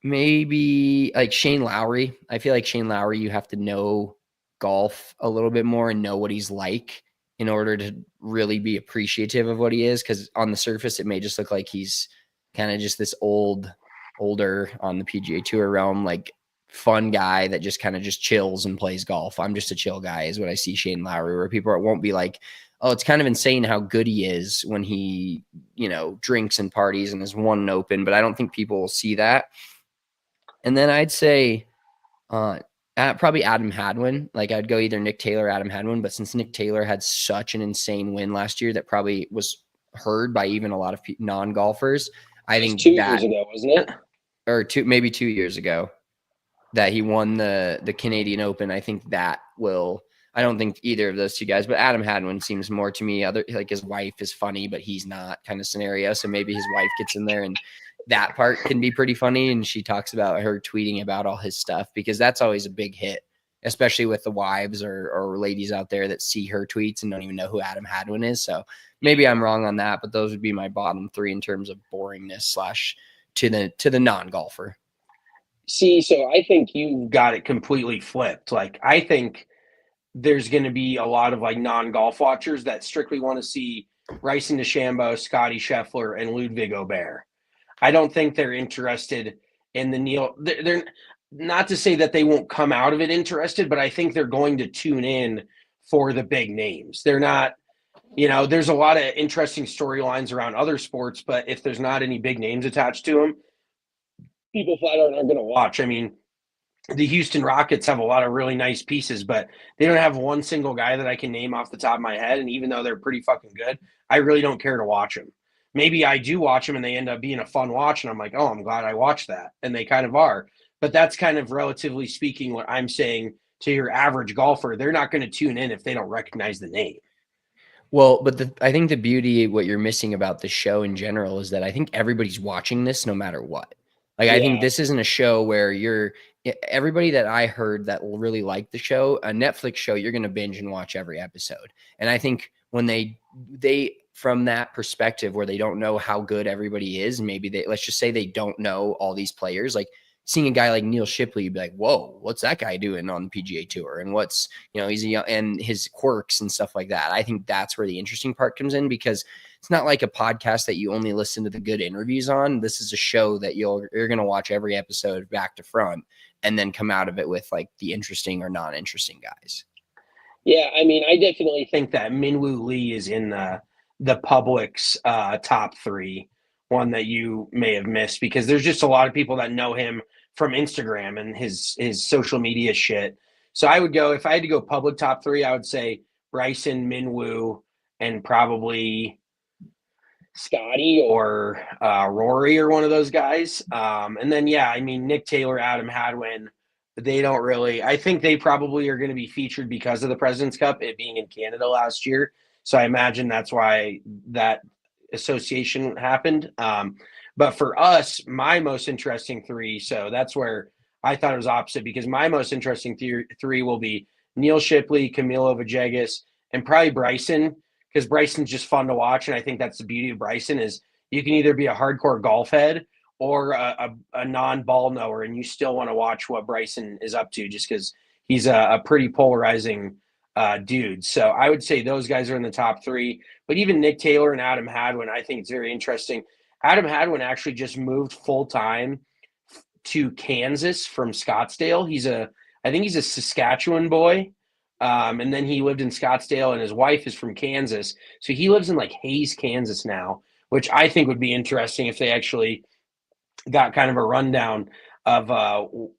maybe like Shane Lowry. I feel like Shane Lowry, you have to know golf a little bit more and know what he's like in order to really be appreciative of what he is. Because on the surface, it may just look like he's kind of just this older on the PGA Tour realm, like fun guy that just kind of just chills and plays golf. I'm just a chill guy is what I see Shane Lowry, where people won't be like, oh, it's kind of insane how good he is when he, drinks and parties and has won an Open, but I don't think people will see that. And then I'd say probably Adam Hadwin. Like I'd go either Nick Taylor or Adam Hadwin, but since Nick Taylor had such an insane win last year that probably was heard by even a lot of non-golfers, I think 2 years ago, wasn't it? Or maybe 2 years ago that he won the Canadian Open. I think that will, I don't think either of those two guys, but Adam Hadwin seems more to me like his wife is funny, but he's not kind of scenario. So maybe his wife gets in there and that part can be pretty funny. And she talks about her tweeting about all his stuff because that's always a big hit, especially with the wives or ladies out there that see her tweets and don't even know who Adam Hadwin is. So maybe I'm wrong on that, but those would be my bottom 3 in terms of boringness / to the non-golfer. See, so I think you got it completely flipped. Like, I think there's going to be a lot of like non-golf watchers that strictly want to see Bryson DeChambeau, Scotty Scheffler, and Ludwig Aubert. I don't think they're interested in the Neil. They're not to say that they won't come out of it interested, but I think they're going to tune in for the big names. They're not, there's a lot of interesting storylines around other sports, but if there's not any big names attached to them, people flat out aren't going to watch. I mean, the Houston Rockets have a lot of really nice pieces, but they don't have one single guy that I can name off the top of my head. And even though they're pretty fucking good, I really don't care to watch them. Maybe I do watch them and they end up being a fun watch. And I'm like, oh, I'm glad I watched that. And they kind of are. But that's kind of relatively speaking what I'm saying to your average golfer. They're not going to tune in if they don't recognize the name. Well, but I think the beauty, what you're missing about the show in general is that I think everybody's watching this no matter what. Like, yeah. I think this isn't a show where everybody that I heard that really liked the show, a Netflix show, you're going to binge and watch every episode. And I think when they from that perspective where they don't know how good everybody is, maybe let's just say they don't know all these players, like seeing a guy like Neil Shipley, you'd be like, whoa, what's that guy doing on the PGA Tour? And what's, he's and his quirks and stuff like that. I think that's where the interesting part comes in, because it's not like a podcast that you only listen to the good interviews on. This is a show that you're going to watch every episode back to front and then come out of it with like the interesting or non-interesting guys. Yeah. I mean, I definitely think that Minwoo Lee is in the public's top 3, one that you may have missed, because there's just a lot of people that know him from Instagram and his social media shit. So I would go, if I had to go public top 3, I would say Bryson, Minwoo, and probably Scotty or Rory or one of those guys. And then, yeah, I mean, Nick Taylor, Adam Hadwin, they don't really. I think they probably are going to be featured because of the President's Cup, it being in Canada last year. So I imagine that's why that association happened. But for us, my most interesting three. So that's where I thought it was opposite, because my most interesting three will be Neil Shipley, Camilo Villegas, and probably Bryson, because Bryson's just fun to watch. And I think that's the beauty of Bryson is you can either be a hardcore golf head or a non-ball knower, and you still want to watch what Bryson is up to just because he's a pretty polarizing dude. So I would say those guys are in the top three. But even Nick Taylor and Adam Hadwin, I think it's very interesting. Adam Hadwin actually just moved full-time to Kansas from Scottsdale. I think he's a Saskatchewan boy. And then he lived in Scottsdale, and his wife is from Kansas. So he lives in like Hayes, Kansas now, which I think would be interesting if they actually got kind of a rundown of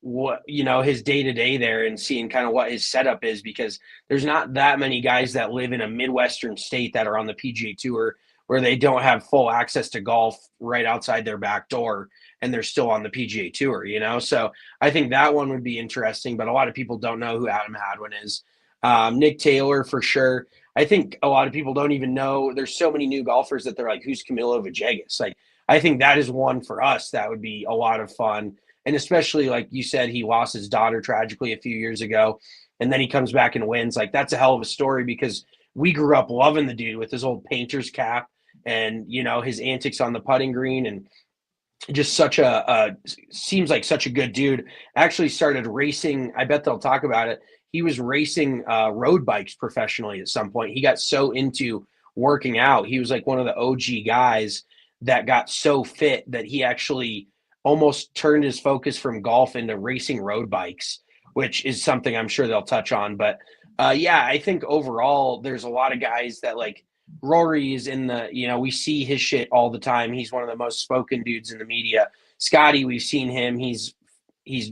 what his day-to-day there, and seeing kind of what his setup is, because there's not that many guys that live in a Midwestern state that are on the PGA Tour where they don't have full access to golf right outside their back door and they're still on the PGA Tour, So I think that one would be interesting, but a lot of people don't know who Adam Hadwin is. Nick Taylor for sure. I think a lot of people don't even know. There's so many new golfers that they're like, who's Camilo Villegas? Like, I think that is one for us that would be a lot of fun. And especially, like you said, he lost his daughter tragically a few years ago, and then he comes back and wins. Like, that's a hell of a story, because we grew up loving the dude with his old painter's cap and, his antics on the putting green, and just such seems like such a good dude. Actually started racing. I bet they'll talk about it. He was racing road bikes professionally at some point. He got so into working out. He was like one of the OG guys that got so fit that he actually almost turned his focus from golf into racing road bikes, which is something I'm sure they'll touch on. But yeah, I think overall there's a lot of guys that, like, Rory is in the, we see his shit all the time. He's one of the most spoken dudes in the media. Scotty, we've seen him. He's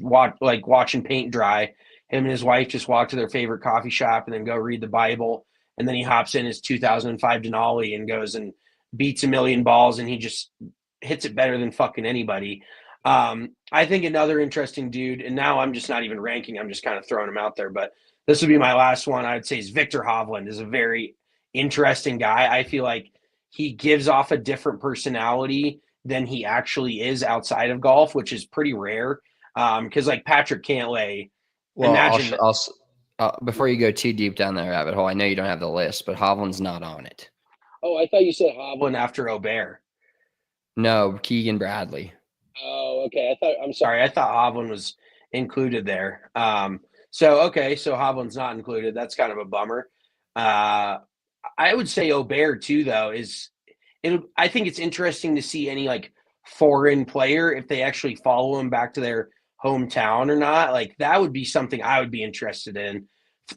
watching paint dry. Him and his wife just walk to their favorite coffee shop and then go read the Bible. And then he hops in his 2005 Denali and goes and beats a million balls, and he just hits it better than fucking anybody. I think another interesting dude, and now I'm just not even ranking, I'm just kind of throwing him out there, but this would be my last one. I would say is Victor Hovland is a very interesting guy. I feel like he gives off a different personality than he actually is outside of golf, which is pretty rare. Because like Patrick Cantlay, imagine before you go too deep down that rabbit hole, I know you don't have the list, but Hovland's not on it. Oh, I thought you said Hovland after Aubert. No, Keegan Bradley. Oh, okay. I'm sorry. I thought Hovland was included there. So Hovland's not included. That's kind of a bummer. I would say Aubert too, though, I think it's interesting to see any like foreign player, if they actually follow him back to their hometown or not. Like, that would be something I would be interested in.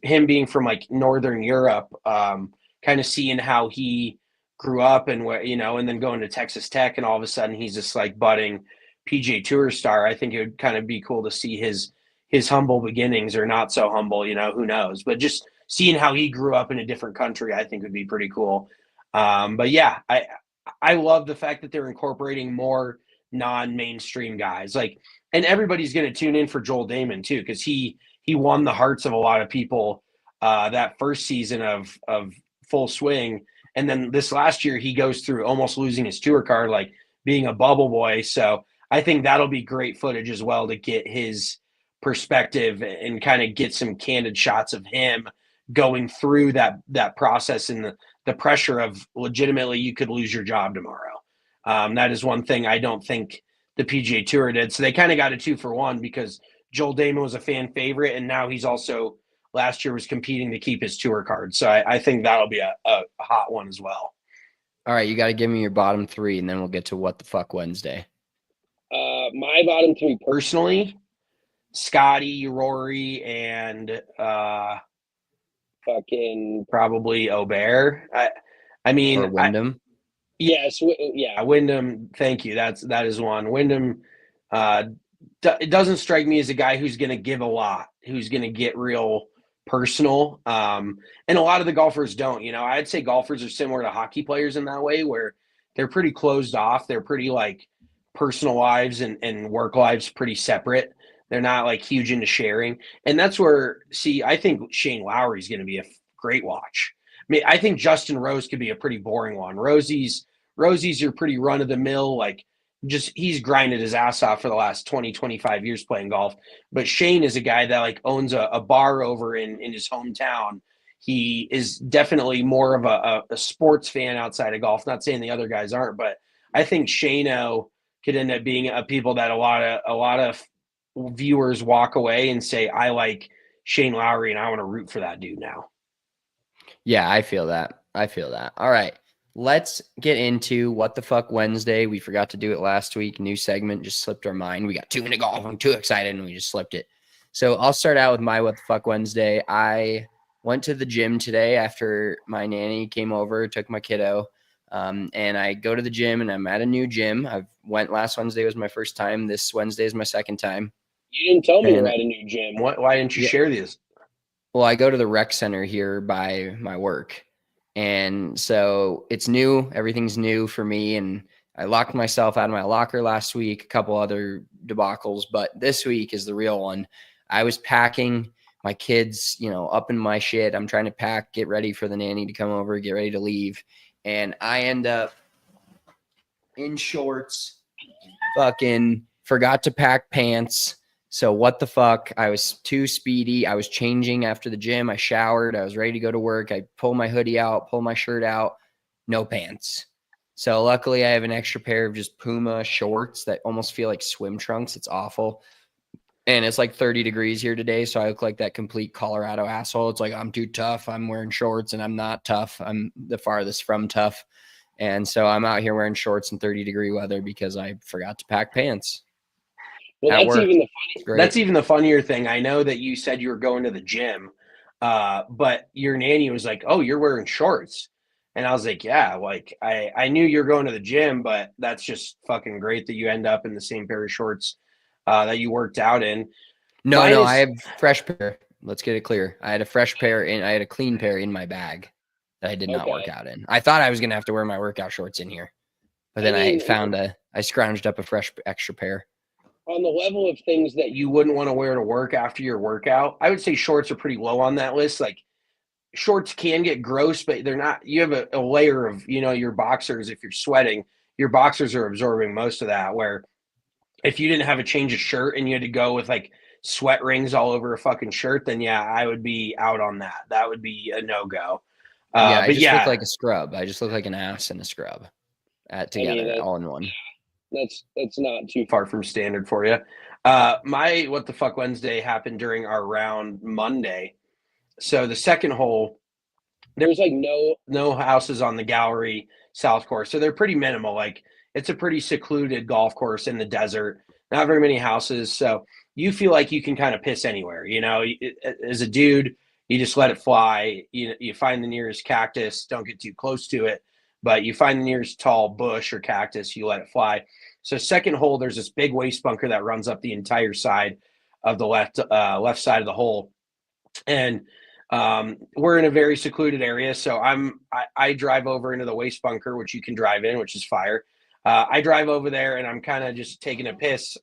Him being from like Northern Europe, kind of seeing how he grew up and where, and then going to Texas Tech, and all of a sudden he's just like budding PGA Tour star. I think it would kind of be cool to see his humble beginnings, or not so humble, who knows, but just seeing how he grew up in a different country, I think would be pretty cool. But yeah, I love the fact that they're incorporating more non-mainstream guys, like, and everybody's going to tune in for Joel Damon too, because he won the hearts of a lot of people that first season of Full Swing. And then this last year, he goes through almost losing his tour card, like being a bubble boy. So I think that'll be great footage as well to get his perspective and kind of get some candid shots of him going through that process and the pressure of legitimately you could lose your job tomorrow. That is one thing I don't think the PGA Tour did. So they kind of got a 2-for-1, because Joel Damon was a fan favorite, and now he's also last year was competing to keep his tour card. So I think that'll be a hot one as well. All right, you got to give me your bottom three, and then we'll get to What the Fuck Wednesday. My bottom three personally, Scotty, Rory, and fucking probably Aubert. I mean, or Wyndham. Yes, yeah, Wyndham. Thank you. That is one. Wyndham. It doesn't strike me as a guy who's going to give a lot, who's going to get real personal. And a lot of the golfers don't. I'd say golfers are similar to hockey players in that way, where they're pretty closed off. They're pretty like personal lives and work lives pretty separate. They're not like huge into sharing. And that's where, see, I think Shane Lowry is going to be a great watch. I mean, I think Justin Rose could be a pretty boring one. Rosie's your pretty run of the mill, like just he's grinded his ass off for the last 20, 25 years playing golf. But Shane is a guy that like owns a bar over in his hometown. He is definitely more of a sports fan outside of golf. Not saying the other guys aren't, but I think Shane-O could end up being a people that a lot of viewers walk away and say, I like Shane Lowry and I want to root for that dude now. Yeah, I feel that. All right. Let's get into What the Fuck Wednesday. We forgot to do it last week. New segment just slipped our mind. We got 2 minute golf. I'm too excited and we just slipped it. So I'll start out with my What the Fuck Wednesday. I went to the gym today after my nanny came over, took my kiddo. And I go to the gym and I'm at a new gym. I went last Wednesday was my first time. This Wednesday is my second time. You didn't tell me you're at a new gym. Why didn't you share these? Well, I go to the rec center here by my work. And so it's new. Everything's new for me. And I locked myself out of my locker last week, a couple other debacles, but this week is the real one. I was packing my kids, up in my shit. I'm trying to pack, get ready for the nanny to come over, get ready to leave. And I end up in shorts, fucking forgot to pack pants. So what the fuck? I was too speedy. I was changing after the gym. I showered. I was ready to go to work. I pull my hoodie out, pull my shirt out, no pants. So luckily I have an extra pair of just Puma shorts that almost feel like swim trunks. It's awful. And it's like 30 degrees here today. So I look like that complete Colorado asshole. It's like, I'm too tough. I'm wearing shorts and I'm not tough. I'm the farthest from tough. And so I'm out here wearing shorts in 30-degree weather because I forgot to pack pants. Well, that's even the funnier thing. I know that you said you were going to the gym, but your nanny was like, "Oh, you're wearing shorts," and I was like, "Yeah, like I knew you're going to the gym, but that's just fucking great that you end up in the same pair of shorts that you worked out in." No, I have fresh pair. Let's get it clear. I had a fresh pair and I had a clean pair in my bag that I did not work out in. I thought I was gonna have to wear my workout shorts in here, but then I scrounged up a fresh extra pair. On the level of things that you wouldn't want to wear to work after your workout, I would say shorts are pretty low on that list. Like shorts can get gross, but they're not. You have a layer of, your boxers. If you're sweating, your boxers are absorbing most of that. Where if you didn't have a change of shirt and you had to go with like sweat rings all over a fucking shirt, then yeah, I would be out on that. That would be a no-go. I look like a scrub. I just look like an ass in a scrub together, all in one. That's not too far from standard for you. My What the Fuck Wednesday happened during our round Monday. So the second hole, there's like no houses on the gallery south course. So they're pretty minimal. Like it's a pretty secluded golf course in the desert, not very many houses. So you feel like you can kind of piss anywhere, as a dude, you just let it fly. You find the nearest cactus, don't get too close to it, but you find the nearest tall bush or cactus, you let it fly. So second hole, there's this big waste bunker that runs up the entire side of the left side of the hole. And we're in a very secluded area. So I drive over into the waste bunker, which you can drive in, which is fire. I drive over there and I'm kind of just taking a piss,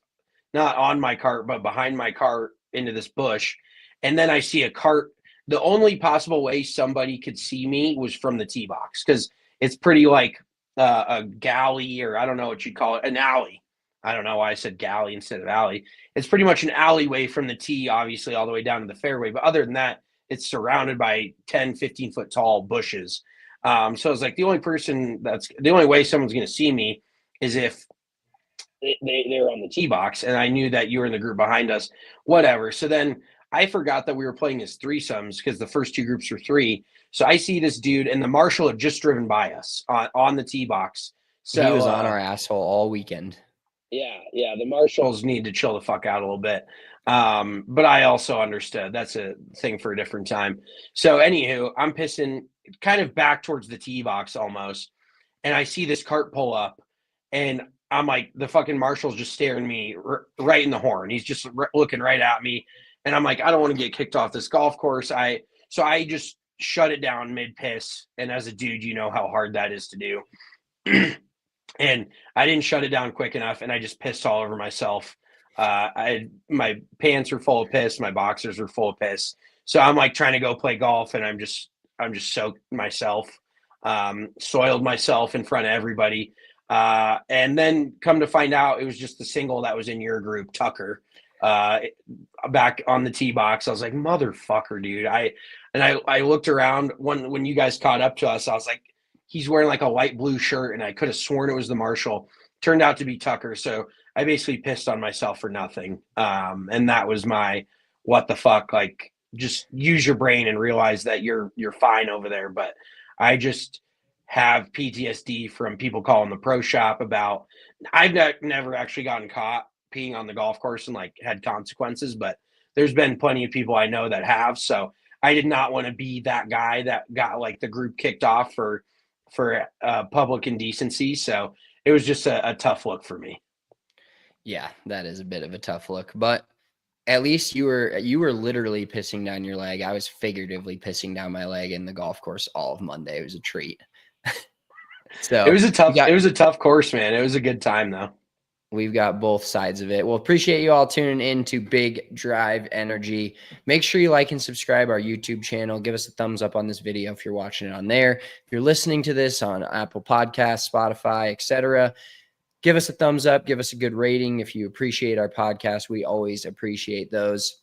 not on my cart, but behind my cart into this bush. And then I see a cart. The only possible way somebody could see me was from the tee box, because it's pretty like a galley, or I don't know what you'd call it, an alley. I don't know why I said galley instead of alley. It's pretty much an alleyway from the tee, obviously, all the way down to the fairway. But other than that, it's surrounded by 10, 15 foot tall bushes. So it's like the only way someone's going to see me is if they're on the tee box. And I knew that you were in the group behind us, whatever. So then I forgot that we were playing as threesomes because the first two groups were 3. So I see this dude, and the marshal had just driven by us on the tee box. So he was on our asshole all weekend. Yeah, the marshals need to chill the fuck out a little bit. But I also understood that's a thing for a different time. So anywho, I'm pissing kind of back towards the tee box almost, and I see this cart pull up, and I'm like, the fucking marshal's just staring me right in the horn. He's just looking right at me, and I'm like, I don't want to get kicked off this golf course. So I just shut it down mid piss, and as a dude, you know how hard that is to do. And I didn't shut it down quick enough, and I just pissed all over myself. My pants were full of piss. My boxers were full of piss. So I'm like trying to go play golf, and I'm just soaked myself, soiled myself in front of everybody. And then come to find out, it was just the single that was in your group, Tucker, back on the tee box. I was like, motherfucker, dude. I looked around when you guys caught up to us. I was like, he's wearing like a light blue shirt, and I could have sworn it was the Marshall. Turned out to be Tucker. So I basically pissed on myself for nothing. And that was my what the fuck. Like, just use your brain and realize that you're fine over there. But I just have PTSD from people calling the pro shop about. I've never actually gotten caught peeing on the golf course and like had consequences, but there's been plenty of people I know that have. So I did not want to be that guy that got like the group kicked off for public indecency. So it was just a tough look for me. Yeah, that is a bit of a tough look, but at least you were literally pissing down your leg. I was figuratively pissing down my leg in the golf course all of Monday. It was a treat. So it was a tough course, man. It was a good time though. We've got both sides of it. Well, appreciate you all tuning in to Big Drive Energy. Make sure you like and subscribe our YouTube channel. Give us a thumbs up on this video if you're watching it on there. If you're listening to this on Apple Podcasts, Spotify, etc., give us a thumbs up. Give us a good rating. If you appreciate our podcast, we always appreciate those.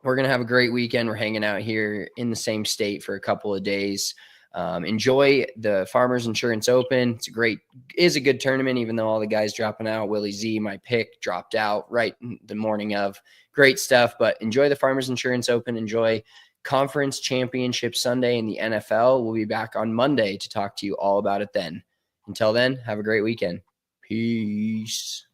We're going to have a great weekend. We're hanging out here in the same state for a couple of days. Enjoy the Farmers Insurance Open. It's a good tournament, even though all the guys dropping out. Willie Z, my pick, dropped out right the morning of. Great stuff, but enjoy the Farmers Insurance Open. Enjoy Conference Championship Sunday in the NFL. We'll be back on Monday to talk to you all about it then. Until then, have a great weekend. Peace.